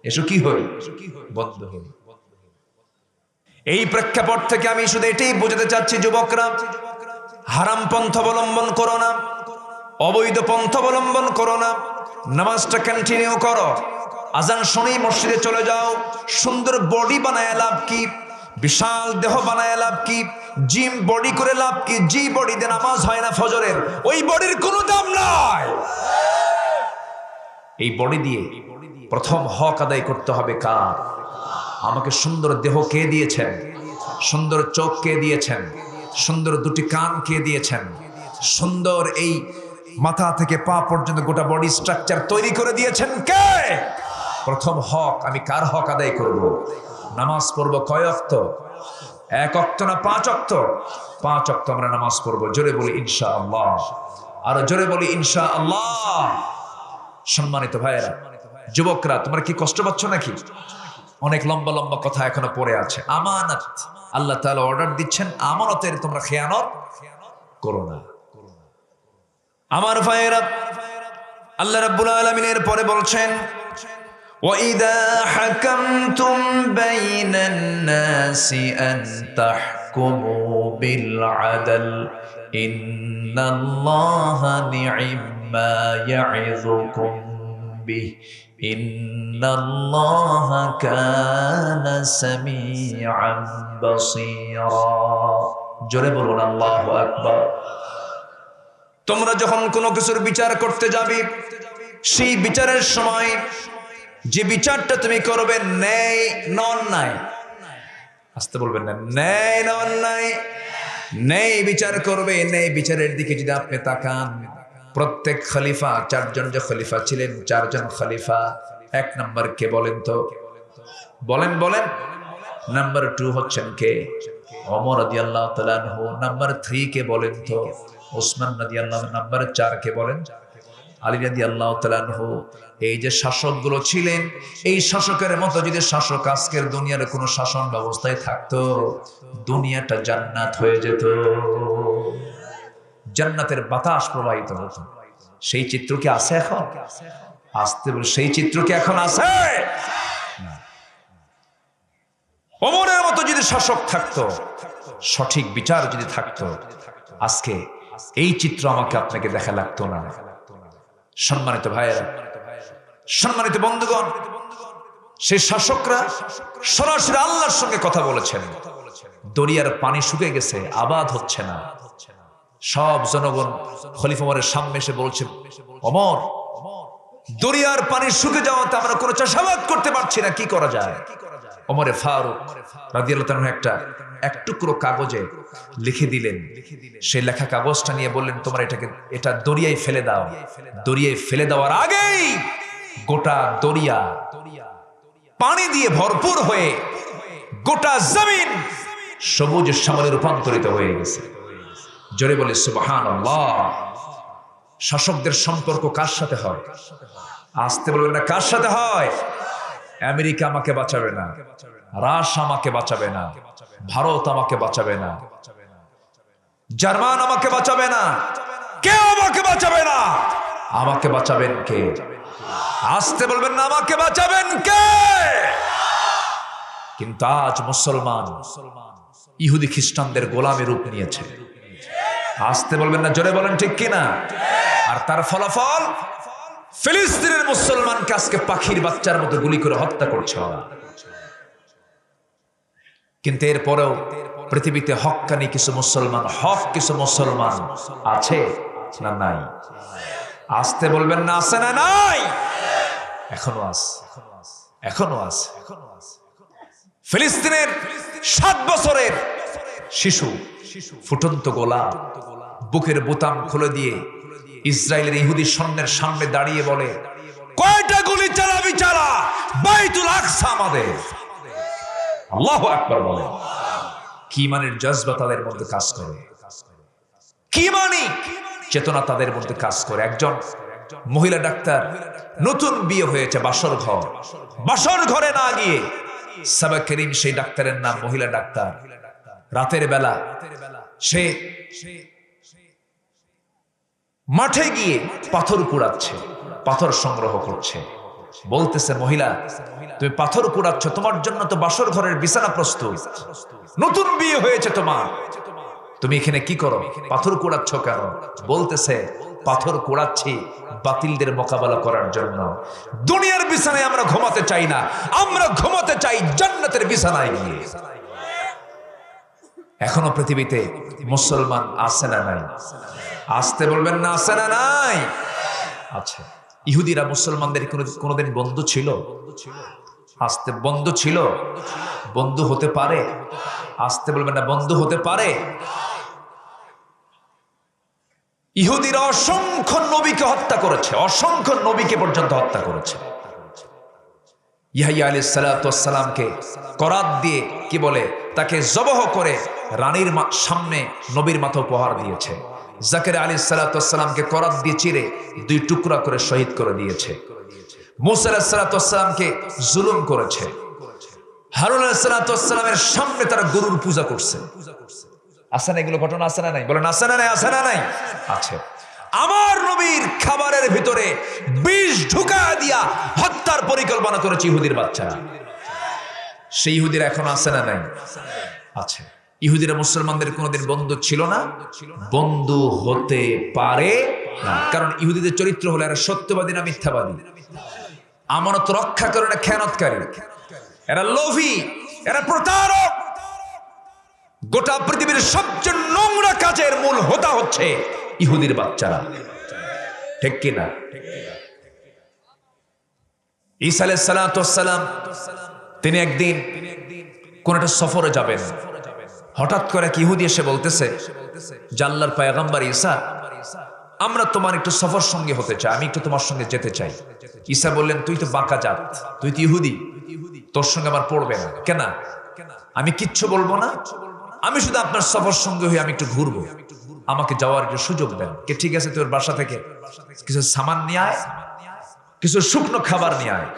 এসো কি হই? বন্ধু হই। এই প্রেক্ষাপট থেকে আমি শুধু এটাই বোঝাতে চাচ্ছি, যুবকরা, হারাম পন্থ অবলম্বন করো না, অবৈধ পন্থ অবলম্বন করো না। নামাজটা কন্টিনিউ করো। আজান শুনেই মসজিদে চলে যাও। সুন্দর বডি বানায় লাভ কি? বিশাল দেহ বানায় লাভ কি? জিম বডি করে লাভ কি? জি বডি দিয়ে নামাজ হয় না ফজরের, ওই বডির কোনো দাম নাই। এই বডি দিয়ে প্রথম হক আদায় করতে হবে কার? আমাকে সুন্দর দেহ কে দিয়েছেন? সুন্দর চোখ কে দিয়েছেন? সুন্দর দুটি কান কে দিয়েছেন? সুন্দর এই মাথা থেকে পা পর্যন্ত গোটা বডি স্ট্রাকচার তৈরি করে দিয়েছেন কে? প্রথম হক আমি কার হক আদায় করব? নামাজ পড়ব কয় ওয়াক্ত? 1 ওয়াক্ত না 5 ওয়াক্ত? 5 ওয়াক্ত আমরা নামাজ পড়ব। জোরে বলি ইনশাআল্লাহ। আর জোরে বলি ইনশাআল্লাহ। সম্মানিত ভাইয়েরা, যুবকরা, তোমরা কি কষ্ট পাচ্ছ নাকি? অনেক লম্বা লম্বা কথা এখনো পড়ে আছে। আমানত, আল্লাহ তাআলা অর্ডার দিচ্ছেন আমানতের তোমরা খেয়ানত করো না। আমার ভাইয়েরা, আল্লাহ রাব্বুল আলামিনের পরে বলছেন وَإِذَا حَكَمْتُمْ بَيْنَ النَّاسِ أَن تَحْكُمُوا بِالْعَدْلِ إِنَّ اللَّهَ نِعِمَّا يَعِظُكُمْ بِهِ إِنَّ اللَّهَ كَانَ سَمِيعًا بَصِيرًا। জোরে বলুন আল্লাহু আকবার। তোমরা যখন কোনো কিছুর বিচার করতে যাবে, সেই বিচারের সময় যে বিচারটা তুমি করবে ন্যায় না অন্যায়, আসতে বলবেন না, ন্যায় না অন্যায়, ন্যায় বিচার করবে। ন্যায় বিচারের দিকে যদি আপনি তাকান, প্রত্যেক খলিফা, 4 জন যে খলিফা ছিলেন, 4 জন খলিফা, 1 নম্বর কে বলেন তো? বলেন বলেন। নাম্বার 2 হচ্ছেন কে? ওমর রাদিয়াল্লাহু তাআলা আনহু। নাম্বার 3 কে বলেন তো? ওসমান রাদিয়াল্লাহু। নাম্বার 4 কে বলেন? আলী রাদিয়াল্লাহু তাআলা আনহু। এই যে শাসকগুলো ছিলেন, এই শাসকের মতো যদি শাসক আজকের দুনিয়ার কোন শাসন ব্যবস্থায় থাকতো, দুনিয়াটা জান্নাত হয়ে যেত, জান্নাতের বাতাস প্রবাহিত হতো। সেই চিত্র কি আছে এখন? আসতে বলে সেই চিত্র কি এখন আছে? ওমরের মতো যদি শাসক থাকতো, সঠিক বিচার যদি থাকতো, আজকে এই চিত্র আমাকে আপনাকে দেখা লাগতো না। সম্মানিত ভাইয়েরা, সম্মানিত বন্ধুগণ, সেই শাসকরা সরাসরি আল্লাহর সঙ্গে কথা বলেছেন। দরিয়ার পানি শুকিয়ে গেছে, আবাদ হচ্ছে না। সব জনগণ খলিফা ওমরের সামনে এসে বলছে, ওমর, দরিয়ার পানি শুকিয়ে যাওয়াতে আমরা কোনো চাষাবাদ করতে পারছি না, কি করা যায়? ওমরে ফারুক রাদিয়াল্লাহু তাআলা এক টুকরো কাগজে লিখে দিলেন। সেই লেখা কাগজটা নিয়ে বললেন, তোমরা এটা দরিয়ায় ফেলে দাও। দরিয়ায় ফেলে দেওয়ার আগেই গোটা দরিয়া পানি দিয়ে ভরপুর হয়ে গোটা জমিন সবুজ শ্যামলে রূপান্তরিত হয়ে গেছে। জোরে বলে সুবহানাল্লাহ। শাসকদের সম্পর্ক কার সাথে হয়? আসতে বলবেন না, কার সাথে হয়? আমেরিকা আমাকে বাঁচাবে না, রাশ আমাকে বাঁচাবে না, ভারত আমাকে বাঁচাবে না, জার্মান আমাকে বাঁচাবে না, কেউ আমাকে বাঁচাবে না। আমাকে বাঁচাবেন কে? আসতে বলবেন না, আমাকে বাঁচাবেন কে? কিন্তু আজ মুসলমান ইহুদি খ্রিস্টানদের গোলামী রূপ নিয়েছে। আসতে বলবেন না, জোরে বলেন ঠিক কিনা? আর তার ফলাফল ফিলিস্তিনের মুসলমানকে আজকে পাখির বাচ্চার মতো গুলি করে হত্যা করছে ওরা। কিন্তু এরপরেও পৃথিবীতে হক্কানি কিছু মুসলমান, হক কিছু মুসলমান আছে না নাই? আসতে বলবেন না, আছে না নাই? এখনো আছে, এখনো আছে। ফিলিস্তিনের 7 বছরের শিশু ফুটন্ত গোলা বুকের বোতাম খুলে দিয়ে ইসরায়েলের ইহুদি সৈন্যের সামনে দাঁড়িয়ে বলে, কয়টা গুলি চালাবি চালা, বাইতুল আকসা আমাদের। আল্লাহু আকবার বলে। কি মানের জজবা তাদের মধ্যে কাজ করে, কি মানি চেতনা তাদের মধ্যে কাজ করে। একজন মহিলা ডাক্তার, নতুন বিয়ে হয়েছে, বাসর ঘর, বাসর ঘরে না গিয়ে, সাবা করিম সেই ডাক্তারের নাম, মহিলা ডাক্তার, রাতের বেলা সে মাঠে গিয়ে পাথর কুড়াচ্ছে, পাথর সংগ্রহ করছে। বলতেছে, মহিলা, তুমি পাথর কুড়াচ্ছ, তোমার জন্য তো বাসর ঘরের বিছানা প্রস্তুত, নতুন বিয়ে হয়েছে তোমার, তুমি এখানে কি করো, পাথর কুড়াচ্ছ কেন? বলতেছে, পাথর কুড়াচ্ছি বাতিলদের মোকাবেলা করার জন্য। দুনিয়ার বিছানায় আমরা ঘুমাতে চাই না, আমরা ঘুমাতে চাই জান্নাতের বিছানায় গিয়ে। এখনো পৃথিবীতে মুসলমান আছে না নাই? আসতে বলবেন না, আছে না নাই? আচ্ছা, ইহুদিরা মুসলমানদের কোনোদিন বন্ধু ছিল? আসতে বন্ধু ছিল? বন্ধু হতে পারে? আসতে বলবেন না, বন্ধু হতে পারে? ইহুদিরা অসংখ্য নবীকে হত্যা করেছে, অসংখ্য নবীকে পর্যন্ত হত্যা করেছে। ইয়াহইয়া আলাইহিস সালাতু ওয়াস সালামকে করাত দিয়ে কি বলে, তাকে জবহ করে রানীর সামনে নবীর মাথা উপহার দিয়েছে। জাকারিয়া আলাইহিস সালাতু ওয়াস সালামকে করাত দিয়ে চিরে 2 টুকরা করে শহীদ করে দিয়েছে। মূসা আলাইহিস সালাতু ওয়াস সালামকে জুলুম করেছে। হারুন আলাইহিস সালাতু ওয়াস সালামের সামনে তারা গরুর পূজা করছে। আছে না এগুলো ঘটনা? আছে না নাই? বলেন আছে না নাই? আছে না নাই? আছে। আমার নবীর খাবারের ভিতরে বিষ ঢুকা দিয়া হত্যার পরিকল্পনা করেছে ইহুদির বাচ্চারা। সেই ইহুদিরা এখন আছে না নাই? আছে। ইহুদিরা মুসলমানদের কোনোদিন বন্ধু ছিল না, বন্ধু হতে পারে না। কারণ ইহুদিদের চরিত্র হলো এরা সত্যবাদী না মিথ্যাবাদী, আমানত রক্ষা করে না খেয়ানতকারী, এরা লোভী, এরা প্রতারক। গোটা পৃথিবীর সবচেয়ে নোংরা কাজের মূল হোতা হচ্ছে ইহুদির বাচ্চারা, ঠিক কিনা? ঈসা আলাইহিস সালাতু ওয়াস সালাম তিনি একদিন কোন একটা সফরে যাবেন। হঠাৎ করে এক ইহুদি এসে বলতেছে, আল্লাহর পয়গম্বর ঈসা, আমরা তোমার একটু সফর সঙ্গে হতে চাই, আমি একটু তোমার সঙ্গে যেতে চাই। ঈসা বললেন, তুই তো বাঁকা জাত, তুই তো ইহুদি, তোর সঙ্গে আমার পড়বে না। কেন? আমি কিচ্ছু বলবো না, আমি শুধু আপনার সফর সঙ্গে হয়ে আমি একটু ঘুরবো, আমাকে যাওয়ার একটু সুযোগ দেন। কে ঠিক আছে, তোর বাসা থেকে কিছু সামান নিয়ে আয়, কিছু শুকনো খাবার নিয়ে আয়।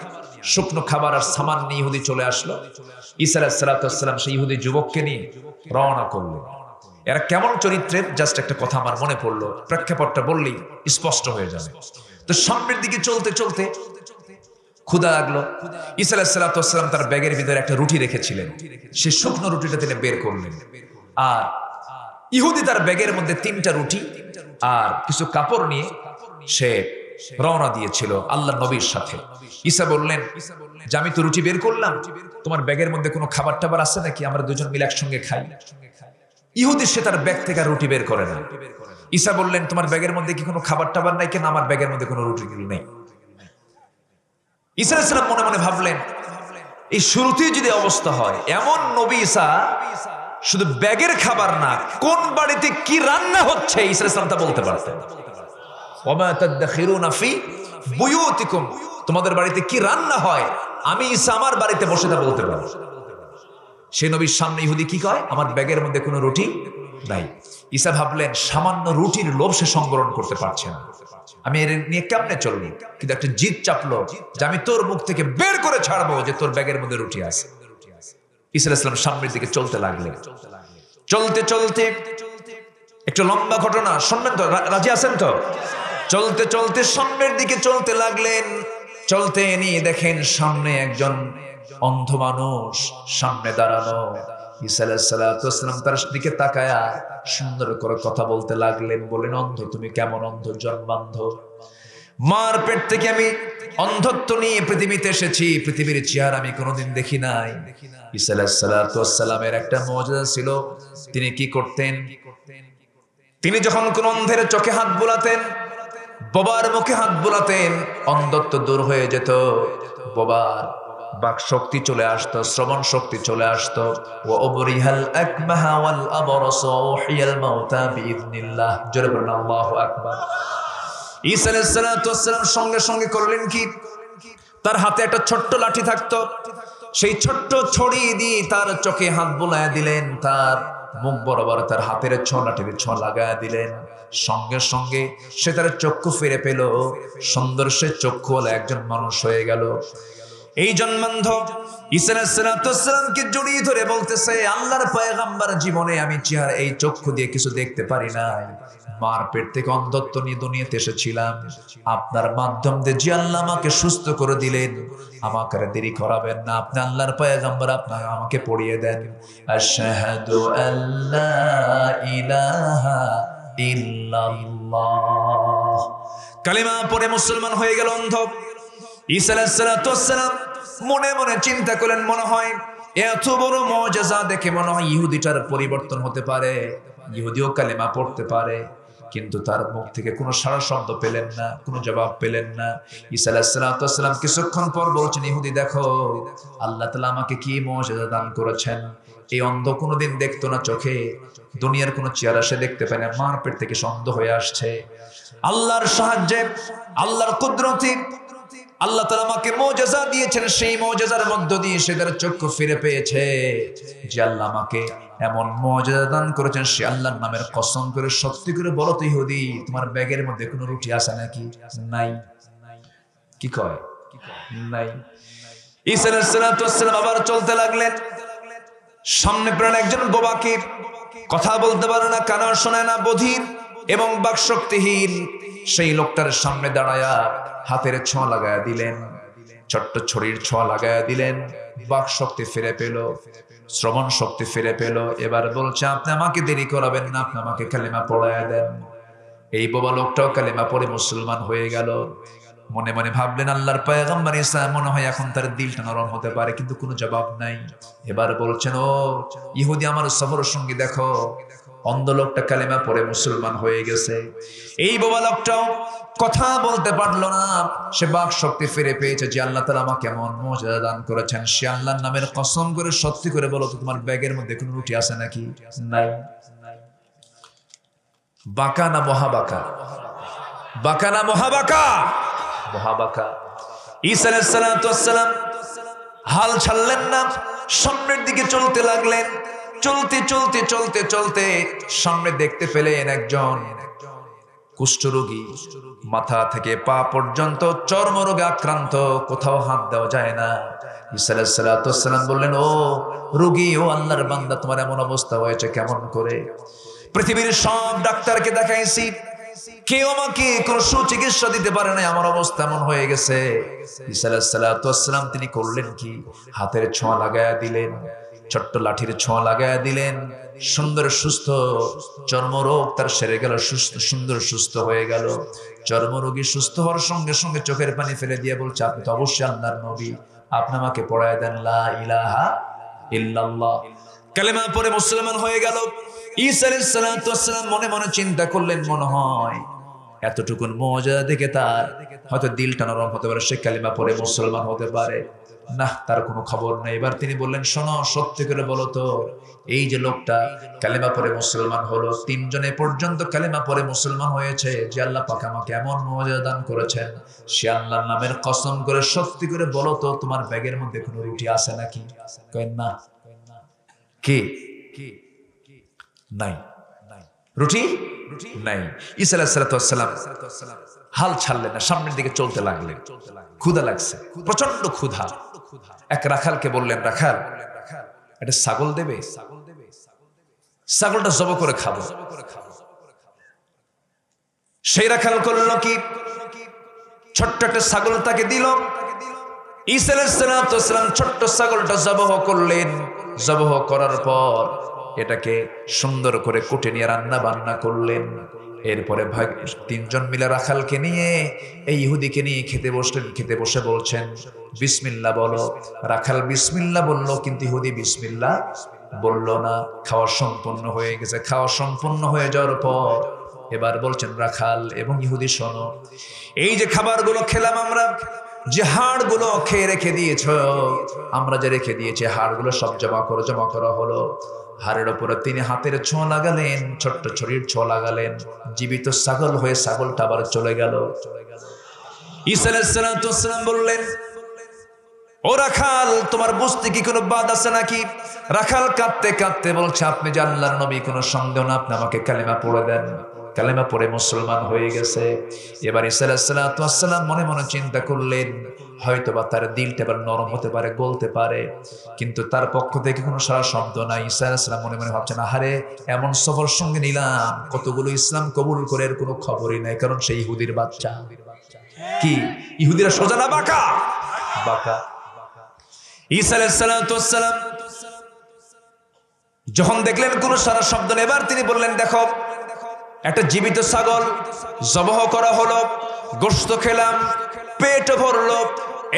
শুকনো খাবার আর সামান নিয়ে ইহুদি চলে আসলো। ঈসা আলাইহিস সালাম সেই ইহুদি যুবককে নিয়ে রওনা করলেন। এরা কেমন চরিত্রের, জাস্ট একটা কথা আমার মনে পড়লো, প্রেক্ষাপটটা বললেই স্পষ্ট হয়ে যাবে। তো সামনের দিকে চলতে চলতে ক্ষুধা লাগলো। ঈসা আলাইহিস সালাম তার ব্যাগের ভিতরে একটা রুটি রেখেছিলেন, সে শুকনো রুটিটা তিনি বের করলেন। আর ইহুদি তার ব্যাগের মধ্যে 3টা রুটি আর কিছু কাপড় নিয়ে সে রওনা দিয়েছিল আল্লাহ নবীর সাথে। ঈসা বললেন যে আমি তো রুটি বের করলাম, তোমার ব্যাগের মধ্যে কোনো খাবার টাবার আছে নাকি, আমরা দুজন মিলে একসঙ্গে খাই। ইহুদি সে তার ব্যাগ থেকে রুটি বের করে না। ঈসা বললেন তোমার ব্যাগের মধ্যে কি কোনো খাবার টাবার নাই? কেন আমার ব্যাগের মধ্যে কোনো রুটি নেই। ঈসা আলাইহিস সালাম মনে মনে ভাবলেন, এই শুরুতেই যদি অবস্থা হয়, এমন নবী ঈসা শুধু ব্যাগের খাবার না, কোন বাড়িতে কি রান্না হচ্ছে ঈসা আলাইহিস সালাম তা বলতে পারতেন। ওয়া মা তাদাখিরুনা ফি বুয়ুতিকুম, তোমাদের বাড়িতে কি রান্না হয়, আমি ঈসা আমার বাড়িতে বসে তা বলতে পারি। সে নবীর সামনে ইহুদি কি কয়, আমার ব্যাগের মধ্যে কোনো রুটি নাই। ঈসা ভাবলেন সামান্য রুটির লোভ সে সংবরণ করতে পারছে না, আমি এর নিয়ে কেমনে চলবো। কিন্তু একটা জিদ চাপলো যে আমি তোর মুখ থেকে বের করে ছাড়বো যে তোর ব্যাগের মধ্যে রুটি আছে। ঈসা আলাইহিস সালাম সামনের দিকে চলতে লাগলেন। চলতে চলতে একটু লম্বা ঘটনা শুনবেন তো, রাজি আছেন তো? চলতে চলতে সামনের দিকে চলতে লাগলেন। চলতে নিয়ে দেখেন সামনে একজন অন্ধ মানুষ সামনে দাঁড়ানো। ঈসা আলাইহিস সালাম তার দিকে তাকায়া সুন্দর করে কথা বলতে লাগলেন। বলেন, অন্ধ তুমি কেমন অন্ধ, জন্মান্ধ, মার পেট থেকে আমি অন্ধত্ব নিয়ে পৃথিবীতে এসেছি, পৃথিবীর চেহারা আমি কোনোদিন দেখি নাই। ঈসা আলাইহিস সালামের একটা মুজিজা ছিল, তিনি কি করতেন, তিনি যখন কোন অন্ধের চোখে হাত বোলাতেন, বোবার মুখে হাত বোলাতেন, অন্ধত্ব দূর হয়ে যেত, বোবার বাক শক্তি চলে আসতো, শ্রবণ শক্তি চলে আসতো। ওয়া উবরিহাল আকমাহা ওয়াল আবরাস ওয়া উহিয়াল মাউতা বিইذনিল্লাহ। জোরে বলুন আল্লাহু আকবার। ঈসা আলাইহিস সালাম সঙ্গে সঙ্গে করলেন কি, তার হাতে একটা ছোট্ট লাঠি থাকতো, সেই ছোট্ট ছড়ি দিয়ে তার চোখে হাত বোলায় দিলেন, তার মুখ বরাবর তার হাতের লাঠির ছ লাগায় দিলেন। সঙ্গে সঙ্গে সে তার চক্ষু ফিরে পেল, সুন্দর সে চক্ষুওয়ালা একজন মানুষ হয়ে গেল। এই জন্মান্ধ ঈসা আলাইহিস সালামকে জড়িয়ে ধরে বলতেছে, আল্লাহর পয়গম্বর, জীবনে আমি চেহারা এই চক্ষু দিয়ে কিছু দেখতে পারি নাই, মার পেট থেকে অন্ধত্ব নিয়ে দুনিয়াতে এসেছিলাম, আপনার মাধ্যম দিয়ে যে আল্লাহ আমাকে সুস্থ করে দিলেন, আমাকে আর দেরি করাবেন না, আপনি আল্লাহর পয়গম্বর, আপনার আমাকে পড়িয়ে দেন আশহাদু আল্লা ইলাহা ইল্লাল্লাহ। কালিমা পড়ে মুসলমান হয়ে গেল অন্ধ। ঈসা আলাইহিস সালাম মনে মনে চিন্তা করলেন, মনে হয় এত বড় মুজিজা দেখে মনে হয় ইহুদিটার পরিবর্তন হতে পারে, ইহুদিও কালিমা পড়তে পারে। কিন্তু তার মুখ থেকে কোনো সাড়া শব্দ পেলেন না, কোনো জবাব পেলেন না। ঈসা আলাইহিস সালাম কিছুক্ষণ পর বলছেন, ইহুদি দেখো, আল্লাহ তাআলা আমাকে কি মুজিজা দান করেছেন। এই অন্ধ কোনোদিন দেখতো না চোখে, দুনিয়ার কোনো চেহারা সে দেখতে পায় না, মার পেট থেকে সে অন্ধ হয়ে আসছে। আল্লাহর সাহায্যে, আল্লাহর কুদরতে আল্লাহ তাআলা আমাকে মুজিজা দিয়েছেন, সেই মুজিজার মধ্য দিয়ে সে তার চক্ষু ফিরে পেয়েছে। যে আল্লাহ আমাকে এমন মুজিজা দান করেছেন, সে আল্লাহর নামের কসম করে সত্যি করে বলো তো ইহুদি, তোমার ব্যাগের মধ্যে কোনো রুটি আছে নাকি? নাই। কি কয়? নাই। ঈসা আলাইহিস সালাম আবার চলতে লাগলেন। সামনে প্রাণ একজন বোবাকে, কথা বলতে পারে না, কানে শোনে না, বধির এবং বাকশক্তিহীন, সেই লোকটার সামনে দাঁড়ায়া হাতের ছোঁয়া লাগায়া দিলেন, ছোট্ট ছড়ির ছোঁয়া লাগায়া দিলেন। বাক শক্তি ফিরে পেল, শ্রবণ শক্তি ফিরে পেল। এবার বলছে, আপনি আমাকে দেরি করাবেন না, আপনি আমাকে কালিমা পড়ায়া দেন। এই বোবা লোকটাও কালিমা পড়ে মুসলমান হয়ে গেল। মনে মনে ভাবলেন, আল্লাহর পয়গম্বর ঈসা মনে হয় এখন তার দিলটা নরম হতে পারে, কিন্তু কোনো জবাব নাই। এবার বলছেন, ও ইহুদি আমার সফর সঙ্গী, দেখো অন্ধ লোকটা কালিমা পড়ে মুসলমান হয়ে গেছে। এই বোবা লোকটাও কথা বলতে পারলো না, সে বাক শক্তি ফিরে পেয়েছে। যে আল্লাহ তাআলা আমাকে এমন মুজিজা দান করেছেন, সে আল্লাহর নামের কসম করে সত্যি করে বলো তো, তোমার ব্যাগের মধ্যে কোনো রুটি আছে নাকি? নাই। বাঁকা না মহাবাকা? বাঁকা না মহাবাকা? মহাবাকা। ঈসা আলাইহিস সালাম হাল ছাড়লেন না, সামনের দিকে চলতে লাগলেন। চলতে চলতে চলতে চলতে সামনে দেখতে পেলেন একজন কুষ্ঠরোগী, মাথা থেকে পা পর্যন্ত চর্মরোগে আক্রান্ত, কোথাও হাত দেওয়া যায় না। ঈসা আলাইহিস সালাতু ওয়াস সালাম বললেন, ও রোগী, ও আল্লাহর বান্দা, তোমার এমন অবস্থা হয়েছে কেমন করে? পৃথিবীর সব ডাক্তারকে দেখাইছি, কেউ আমাকে কোনো সুচিকিৎসা দিতে পারে না, আমার অবস্থা এমন হয়ে গেছে। ঈসা আলাইহিস সালাতু ওয়াস সালাম তিনি করলেন কি? হাতের ছোঁয়া লাগায়া দিলেন, ছোট্ট লাঠির ছোঁয়া লাগায়া দিলেন। সুন্দর সুস্থ চর্মরোগ তার সেরে গেল, সুস্থ সুন্দর সুস্থ হয়ে গেল। চর্মরোগী সুস্থ হওয়ার সঙ্গে সঙ্গে চোখের পানি ফেলে দিয়ে বলছে, আপনি তো অবশ্যই আল্লাহর নবী, আপনি আমাকে পড়ায় দেন লা ইলাহা ইল্লাল্লাহ। কালেমা পড়ে মুসলমান হয়ে গেল। ঈসা আলাইহিস সালাতু ওয়াস সালাম মনে মনে চিন্তা করলেন, মনে হয় এতটুকুন মজা দেখে তার হয়তো দিলটা নরম হতে পারে, সে কালেমা পড়ে মুসলমান হতে পারে। না, তার কোনো খবর নেই। এবার তিনি বললেন, শোনো, সত্যি করে বলো তো, এই যে লোকটা কালেমা পড়ে মুসলমান হলো, তিনজনে পর্যন্ত কালেমা পড়ে মুসলমান হয়েছে, যে আল্লাহ পাক আমাকে এমন মর্যাদা দান করেছেন, সে আল্লাহর নামের কসম করে সত্যি করে বলো তো, তোমার ব্যাগের মধ্যে কোনো রুটি আছে নাকি? কয় না। কি নাই? রুটি নাই। ঈসা আলাইহিস সালাতু ওয়াস সালাম হাল ছাড়লেন না, সামনের দিকে চলতে লাগলেন। ক্ষুধা লাগছে, প্রচন্ড ক্ষুধা। এক রাখালকে বললেন, রাখাল, একটা ছাগল দেবে, ছাগলটা জবাই করে খাবো। সেই রাখাল করলো কি, ছোট্ট একটা ছাগল তাকে দিল। ঈসা আলাইহিস সালাতু ওয়াস সালাম ছোট্ট ছাগলটা জবাই করলেন। জবাই করার পর এটাকে সুন্দর করে কুটে নিয়ে রান্না বান্না করলেন। এরপরে তিনজন মিলে রাখালকে নিয়ে, এই ইহুদিকে নিয়ে খেতে বসলেন। খেতে বসে বলছেন, বিসমিল্লাহ বলো। রাখাল বিসমিল্লাহ বললো, কিন্তু ইহুদি বিসমিল্লাহ বললো না। খাওয়া সম্পন্ন হয়ে গেছে। খাওয়া সম্পন্ন হয়ে যাওয়ার পর এবার বলছেন, রাখাল এবং ইহুদি, শোনো, এই যে খাবারগুলো খেলাম আমরা, যে হাড়গুলো খেয়ে রেখে দিয়েছ, আমরা যে রেখে দিয়েছি, হাড়গুলো সব জমা করা হলো। হাড়ের উপরে তিনি হাতের ছোঁয়া লাগালেন, ছোট্ট ছড়ির ছোঁয়া লাগালেন, জীবিত ছাগল হয়ে ছাগলটা আবার চলে গেল। ঈসা আলাইহিস সালাতু ওয়াস সালাম বললেন, ও রাখাল, তোমার বুঝতে কি কোনো বাদ আছে নাকি? রাখাল কাঁদতে কাঁদতে বলছে, আপনি যে আল্লাহর নবী, কোনো সন্দেহ না, আপনি আমাকে কালেমা পড়ে দেন। কালেমা পড়ে মুসলমান হয়ে গেছে। এবার ঈসা আলাইহিস সালাতু ওয়াস সালাম মনে মনে চিন্তা করলেন, হয়তোবা তার দিলটা এবার নরম হতে পারে, গলতে পারে, কিন্তু তার পক্ষ থেকে কোনো সারা শব্দ নাই। ঈসা আলাইহিস সালাম মনে মনে ভাবছেন, আহারে, এমন সফর সঙ্গে নিলাম, কতগুলো ইসলাম কবুল করে এর কোনো খবরই নাই, কারণ সেই ইহুদির বাচ্চা। কি ইহুদিরা সোজা না বাঁকা? বাঁকা। ঈসা আলাইহিস সালাতু ওয়াস সালাম যখন দেখলেন কোনো সারা শব্দ নেই, এবার তিনি বললেন, দেখো, একটা জীবিত ছাগল জবাহ করা হলো, গোশত খেলাম, পেট ভরলো।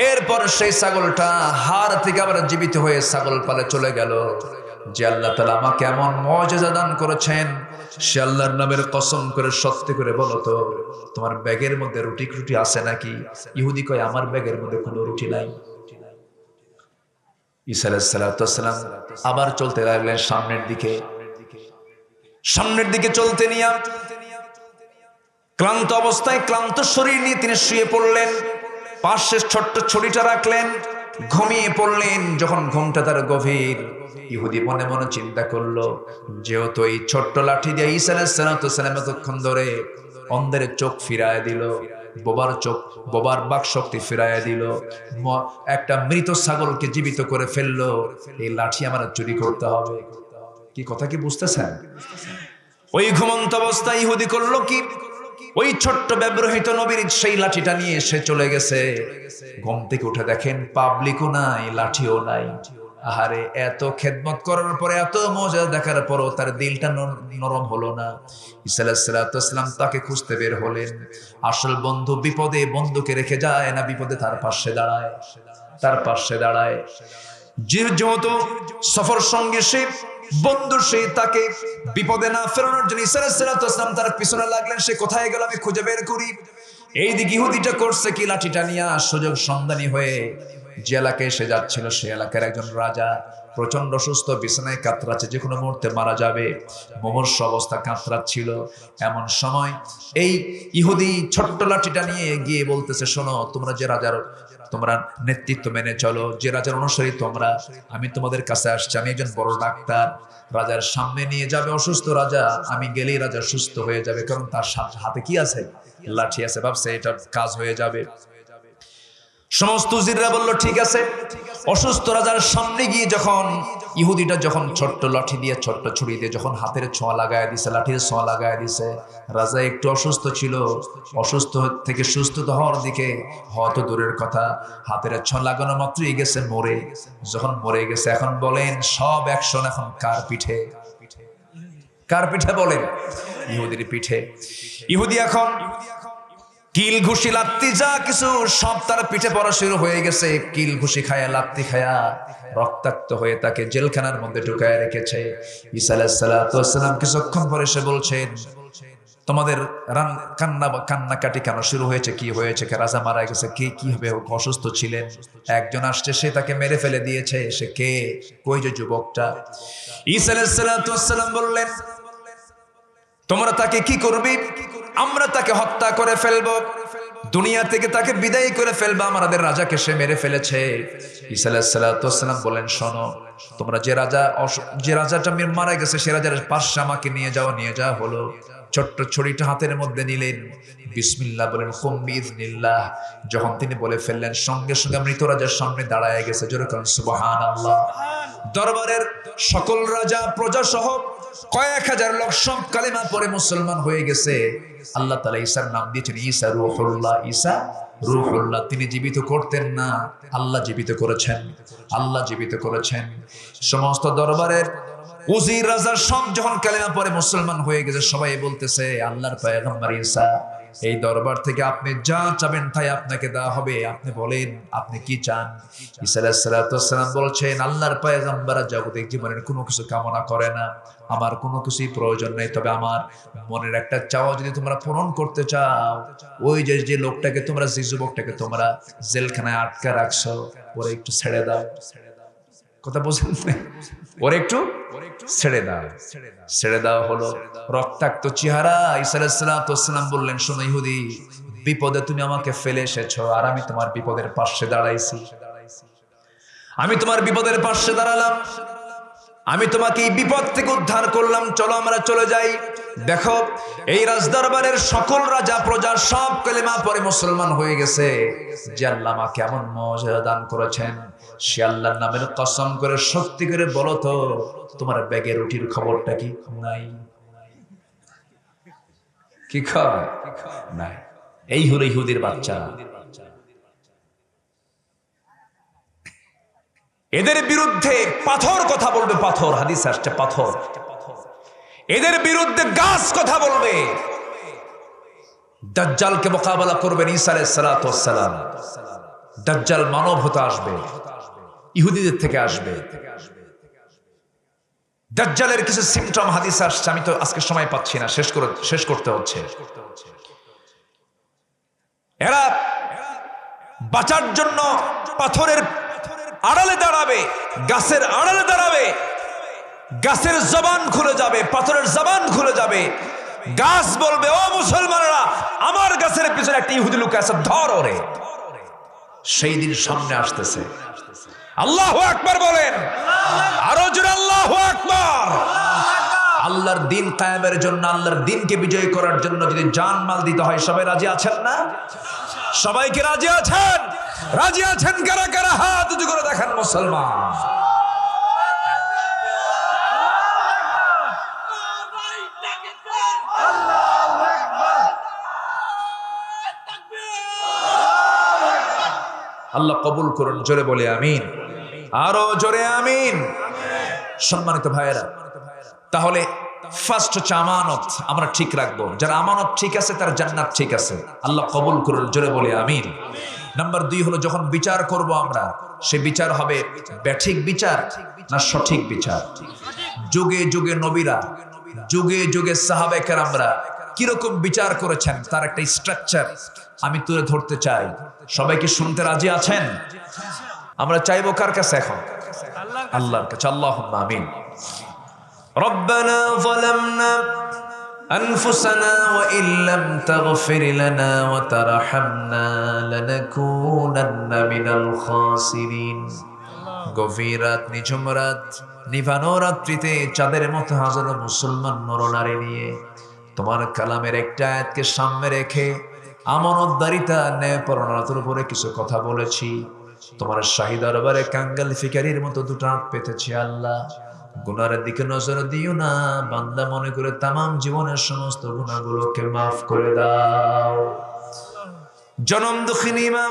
এরপর সেই ছাগলটা হাড় থেকে আবার জীবিত হয়ে ছাগল পালে চলে গেল। যে আল্লাহ তাআলা আমাকে এমন মুআজিজা দান করেছেন, সে আল্লাহর নামের কসম করে সত্যি করে বলো তো, তোমার ব্যাগের মধ্যে রুটি আছে নাকি? ইহুদি কয়, আমার ব্যাগের মধ্যে কোনো রুটি নাই। ঈসা আলাইহিস সালাতু ওয়াস সালাম আবার চলতে লাগলেন সামনের দিকে চলতে নিয়ে ক্লান্ত অবস্থায়, ক্লান্ত শরীর নিয়ে তিনি শুয়ে পড়লেন। পাশে ছোট্ট ছড়িটা রাখলেন, ঘুমিয়ে পড়লেন। যখন ঘুমটা তার গভীর, ইহুদি মনে মনে চিন্তা করলো, যেহেতু এই ছোট্ট লাঠি দিয়ে ঈসা আলাইহিস সালাতু ওয়াস সালাম এতক্ষণ ধরে অন্ধের চোখ ফিরায় দিল, বোবার বাক শক্তি ফিরাইয়া দিল, একটা মৃত ছাগলকে জীবিত করে ফেললো, এই লাঠি আমার চুরি করতে হবে। কি কথা কি বুঝতেছেন? ওই ঘুমন্ত অবস্থায় ইহুদি করলো কি, ওই ছোট্ট ব্যবহৃত নবীর সেই লাঠিটা নিয়ে সে চলে গেছে। ঘুম থেকে উঠে দেখেন, পাবলিকও নাই, লাঠিও নাই। আহারে, এত খেদমত করার পরে, এত মজা দেখার পরও তার দিলটা নরম হলো না। ঈসা আলাইহিস সালাতু ওয়াস সালাম তাকে খুঁজতে বের হলেন। আসল বন্ধু বিপদে বন্ধুকে রেখে যায় না, বিপদে তার পাশে দাঁড়ায়। যেহেতু সফর সঙ্গে সে বন্ধু, সে তাকে বিপদে না ফেরানোর জন্য ঈসা আলাইহিস সালাতু ওয়াস সালাম তার পিছনে লাগলেন। সে কোথায় গেল, আমি খুঁজে বের করি। এইদিকে ইহুদিটা করছে কি, লাঠিটা নিয়ে সুযোগ সন্ধানী হয়ে যে এলাকায় এসে যাচ্ছিল, সে এলাকার একজন রাজা প্রচন্ড অসুস্থ, বিছানায় কাতরাচ্ছে, যে কোনো মুহূর্তে মারা যাবে, মুমূর্ষু অবস্থা, কাতরাচ্ছিল। এমন সময় এই ইহুদি ছোট্ট লাঠিটা নিয়ে গিয়ে বলতেছে, শোনো, তোমরা যে রাজার তোমরা নেতৃত্ব মেনে চলো, যে রাজার অনুসারী তোমরা, আমি তোমাদের কাছে আসছি, আমি একজন বড় ডাক্তার। রাজার সামনে নিয়ে যাবে অসুস্থ রাজা, আমি গেলেই রাজা সুস্থ হয়ে যাবে, কারণ তার হাতে কি আছে? লাঠি আছে। ভাবছে এটা কাজ হয়ে যাবে। সমস্ত উজিররা বলল ঠিক আছে। অসুস্থ রাজার সামনে গিয়ে যখন ইহুদিটা যখন ছোট্ট লাঠি দিয়ে, ছোট্ট ছুরি দিয়ে যখন হাতের ছোঁয়া লাগায় দিছে, লাঠির ছোঁয়া লাগায় দিছে, রাজা একটু অসুস্থ ছিল, অসুস্থ থেকে সুস্থ হওয়ার দিকে হয়তো দূরের কথা, হাতের ছোঁয়া লাগানো মাত্রই গেছে মরে। যখন মরে গেছে, এখন বলেন সব অ্যাকশন এখন কার পিঠে? কার পিঠে বলেন? ইহুদির পিঠে। ইহুদি এখন কিল ঘুষি লাত্তি যা কিছু সব তার পিঠে পড়া শুরু হয়ে গেছে। কিল ঘুষি খায়া, লাত্তি খায়া রক্তাক্ত হয়ে তাকে জেলখানার মধ্যে ঢুকায় রেখেছে। ঈসা আলাইহিস সালাতু ওয়াস সালাম কিছুক্ষণ পরে সে বলছেন, তোমাদের কান্নাকাটি কেন শুরু হয়েছে? কি হয়েছে? রাজা মারা গেছে, কে কিভাবে অসুস্থ ছিলেন? একজন আসছে, সে তাকে মেরে ফেলে দিয়েছে। সে কে? কই যে যুবকটা? ঈসা আলাইহিস সালাতু ওয়াস সালাম বললেন, তোমরা তাকে কি করবে? আমরা তাকে হত্যা করে ফেলবো, দুনিয়া থেকে তাকে বিদায় করে ফেলবো, আমাদের রাজাকে সে মেরে ফেলেছে। ঈসা আলাইহিস সালাতু ওয়াস সালাম বলেন, শোনো, তোমরা যে রাজাটা মারা গেছে, সে রাজার পাশে আমাকে নিয়ে যাওয়া হলো। ছোট্ট ছড়িটা হাতের মধ্যে নিলেন, বিসমিল্লাহ বলেন, কুম বিইজনিল্লাহ। যখন তিনি বলে ফেললেন, সঙ্গে সঙ্গে মৃত রাজার সামনে দাঁড়ায় গেছে। জোরে বলেন সুবহানাল্লাহ। দরবারের সকল রাজা, প্রজা সহ কয়েক হাজার লোক সব কালেমা পড়ে মুসলমান হয়ে গেছে। আল্লাহ তাআলা ঈসার নাম দিয়েছেন ঈসা রূহুল্লাহ। ঈসা রূহুল্লাহ। তিনি জীবিত করতেন না, আল্লাহ জীবিত করেছেন। আল্লাহ জীবিত করেছেন। সমস্ত দরবারের উজির রাজা সব যখন কালেমা পড়ে মুসলমান হয়ে গেছে, সবাই বলতেছে, আল্লাহর পয়গম্বর ঈসা, এই দরবার থেকে আপনি যা চাবেন তাই আপনাকে দেওয়া হবে, আপনি বলেন আপনি কি চান? ঈসা আলাইহিস সালাতু ওয়াস সালাম বলছেন, আল্লাহর পয়গম্বর জাগতিক জীবনের কোনো কিছু কামনা করে না, আমার কোনো কিছুই প্রয়োজন নেই, তবে আমার মনের একটা চাওয়া যদি তোমরা পূরণ করতে চাও, ওই যে লোকটাকে তোমরা, যে যুবকটাকে তোমরা জেলখানায় আটকে রাখছো, ওরে একটু ছেড়ে দাও। কথা বুঝেন? ওরে একটু ছেড়ে দাও। ছেড়ে দেওয়া হলো। রক্তাক্ত চেহারা। ঈসা আলাইহিস সালাতু ওয়াস সালাম বললেন, শোনো ইহুদি, বিপদে তুমি আমাকে ফেলে এসেছো, আর আমি তোমার বিপদের পাশে দাঁড়াইছি। আমি তোমার বিপদের পাশে দাঁড়ালাম, আমি তোমাকে এই বিপদ থেকে উদ্ধার করলাম, চলো আমরা চলে যাই। দেখো, এই রাজদরবারের সকল রাজা প্রজা সব কালেমা পড়ে মুসলমান হয়ে গেছে। যে আল্লাহ আমাকে এমন মর্যাদা দান করেছেন, সে আল্লাহর নামের কসম করে সত্যি করে বলো তো, তোমার ব্যাগে রুটির খবরটা কি? নাই। কি খায়? নাই। এই হলো ইহুদির বাচ্চা। এদের বিরুদ্ধে পাথর কথা বলবে, পাথর। হাদিস আসছে পাথর। এদের বিরুদ্ধে গাছ কথা বলবে। দাজ্জালকে মোকাবেলা করবেন ঈসা আলাইহিস সালাতু ওয়াস সালাম। দাজ্জাল মানব হতে আসবে, ইহুদিদের থেকে আসবে। দাজ্জালের কিছু সিম্পটম হাদিস আসছে, আমি তো আজকে সময় পাচ্ছি না, শেষ করতে হচ্ছে। এরা বাঁচার জন্য পাথরের আড়ালে দাঁড়াবে, গাছের আড়ালে দাঁড়াবে। গাছের জবান খুলে যাবে, পাথরের জবান খুলে যাবে। গাছ বলবে, ও মুসলমানেরা, আমার গাছের পিছনে একটা ইহুদি লোক আছে, ধর ওরে। সেই দিন সামনে আসতেছে। আল্লাহু আকবার বলেন, আরো জোরে আল্লাহু আকবার। আল্লাহর দিন কায়েমের জন্য, আল্লাহর দিনকে বিজয় করার জন্য যদি জান মাল দিতে হয়, সবাই রাজি আছেন না? সবাইকে রাজি আছেন? রাজি আছেন কারা কারা? হাত উঁচু করে দেখেন মুসলমান। আল্লাহ কবুল করুন, জোরে বলে আমিন। আরো জোরে আমিন। সম্মানিত ভাইয়েরা, তাহলে ফার্স্ট হচ্ছে আমানত আমরা ঠিক রাখবো। যারা আমানত ঠিক আছে, তার জান্নাত ঠিক আছে। আল্লাহ কবুল করুন, জোরে বলে আমিন। নাম্বার 2 হলো, যখন বিচার করব আমরা, সে বিচার হবে ব্যাঠিক বিচার না সঠিক বিচার। যুগে যুগে নবীরা, যুগে যুগে সাহাবায়ে কেরামরা কিরকম বিচার করেছেন, তার একটা স্ট্রাকচার আমি তুলে ধরতে চাই। সবাই কি শুনতে রাজি আছেন? আমরা চাইবো কার কাছে? এখন আল্লাহর কাছে। আল্লাহুম্মা আমিন। রব্বানা যালামনা أنفسنا وإن لم تغفر لنا وترحمنا لنكونن من الخاسرين। গভীর রাত, নিঝুম রাত, নিভানো রাত্রিতে চাঁদের মতো হাজারো মুসলমান নরনারী নিয়ে তোমার কালামের একটা আয়াতকে সামনে রেখে আমানতদারিতা, ন্যায়পরায়ণতার উপরে কিছু কথা বলেছি। তোমার শাহী দরবারে কাঙ্গাল ফিকারির মতো দুটো হাত পেতেছি। আল্লাহ, গুনার দিকে নজর দিও না, বান্দা মনে করে তামাম জীবনের সমস্ত গুনাহগুলোকে মাফ করে দাও। জনম দুঃখিনী মা,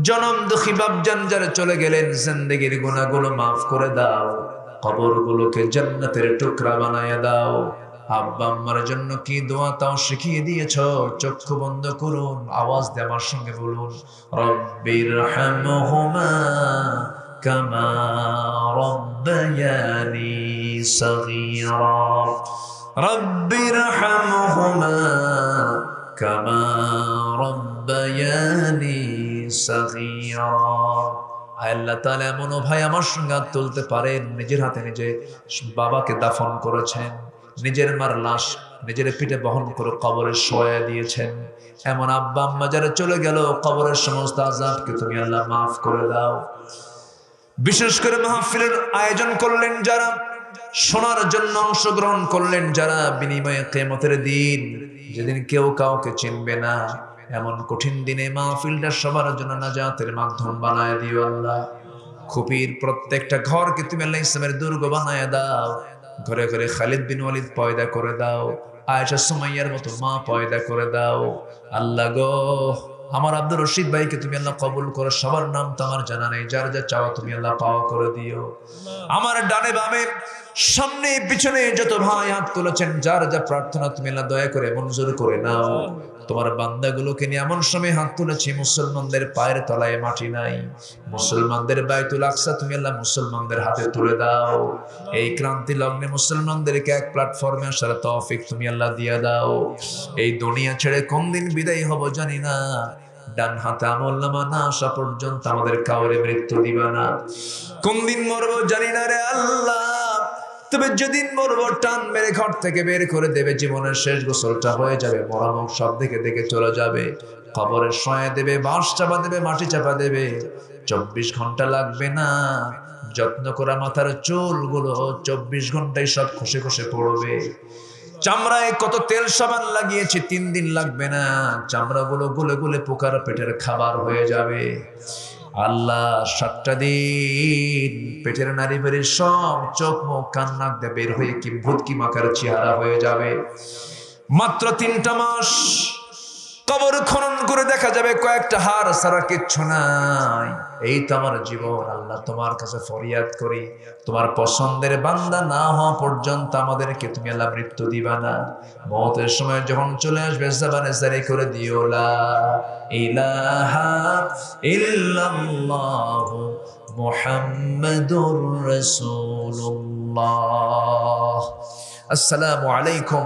জনম দুঃখী বাপজান যারা চলে গেলেন, জিন্দেগির গুনাহগুলো মাফ করে দাও, কবরগুলোকে জান্নাতের টুকরা বানায় দাও। আব্বা আম্মার জন্য কি দোয়া তাও শিখিয়ে দিয়েছো, চক্ষু বন্ধ করুন, আওয়াজ দিয়ে আমার সঙ্গে বলুন, রব্বিরহামহুমা কামা রব্বায়ানি সগীরা, রব্বিরহামহুমা কামা রব্বায়ানি সগীরা। আল্লাহ তাআলা এমনও ভাই আমার সঙ্গে হাত তুলতে পারেন, নিজের হাতে নিজে বাবাকে দাফন করেছেন, নিজের মার লাশ নিজের পিঠে বহন করে কবরে শোয়া দিয়েছেন। এমন আব্বা আম্মা যারা চলে গেল, কবরের সমস্ত আযাবকে তুমি আল্লাহ মাফ করে দাও। বিশেষ করে মাহফিলের আয়োজন করলেন যারা, শোনার জন্য অংশগ্রহণ করলেন যারা, বিনিময়ে কিয়ামতের দিন যেদিন কেউ কাউকে চিনবে না, এমন কঠিন দিনে মাহফিলটা সবার জন্য নাজাতের মাধ্যম বানায় দিও আল্লাহ। খুপির প্রত্যেকটা ঘরকে তুমি আল্লাহ ইসলামের দুর্গ বানায় দাও। ঘরে ঘরে খালিদ বিন ওয়ালিদ পয়দা করে দাও, আয়েশা সুমাইয়ার মতো মা পয়দা করে দাও। আল্লাহ গো, আমার আব্দুর রশিদ ভাইকে তুমি আল্লাহ কবুল করো। সবার নাম তো আমার জানা নেই, যার যা চাওয়া তুমি আল্লাহ পাওয়া করে দিও। আমার ডানে বামে সামনে পিছনে যত ভাই হাত তুলেছেন, যার যা প্রার্থনা তুমি আল্লাহ দয়া করে মঞ্জুর করে নাও। তোমার বান্দাগুলোকে নিয়ে এমন সময় হাত তুলেছি, মুসলমানদের পায়ের তলায় মাটি নাই। মুসলমানদের বাইতুল আকসা তুমি আল্লাহ মুসলমানদের হাতে তুলে দাও। এই ক্রান্তি লগ্নে মুসলমানদেরকে এক প্ল্যাটফর্মে আসার তৌফিক তুমি আল্লাহ দিয়ে দাও। এই দুনিয়া ছেড়ে কোন দিন বিদায় হব জানি না, ডান হাতে আমলনামা না আসা পর্যন্ত আমাদের কাউরে মৃত্যু দিবা না। কোন দিন মরবো জানি না রে আল্লাহ, তবে যেদিন মরবো টান মেরে ঘর থেকে বের করে দেবে, জীবনের শেষ গোসলটা হয়ে যাবে, মরামুখ সব দেখে দেখে চলে যাবে, কবরে শোয়া দেবে, বাঁশ চাপা দেবে, মাটি চাপা দেবে। 24 ঘন্টা লাগবে না, যত্ন করা মাথার চুলগুলো 24 ঘন্টায় সব খসে খসে পড়বে। চামড়ায় কত তেল সাবান লাগিয়েছে, 3 দিন লাগবে না, চামড়াগুলো গুলে গুলে পোকার পেটের খাবার হয়ে যাবে। আল্লাহ, 7টা দিন পেটের নারী বেরিয়ে সব চোখ মুখ কান নাক দিয়ে বের হয়ে কি ভূতকি মাকার চেহারা হয়ে যাবে। মাত্র 3টা মাস কবর খনন করে দেখা যাবে কয়েকটা হাড় ছাড়া কিচ্ছু নাই। এই তো আমার জীবন। আল্লাহ, তোমার কাছে ফরিয়াদ করি, তোমার পছন্দের বান্দা না হওয়া পর্যন্ত আমাদেরকে তুমি আল্লাহ মৃত্যু দিবা না। মওতের সময় যখন চলে আসবে, জবানে জারি করে দিও লা ইলাহা ইল্লাল্লাহু মুহাম্মাদুর রাসূলুল্লাহ। আসসালামু আলাইকুম।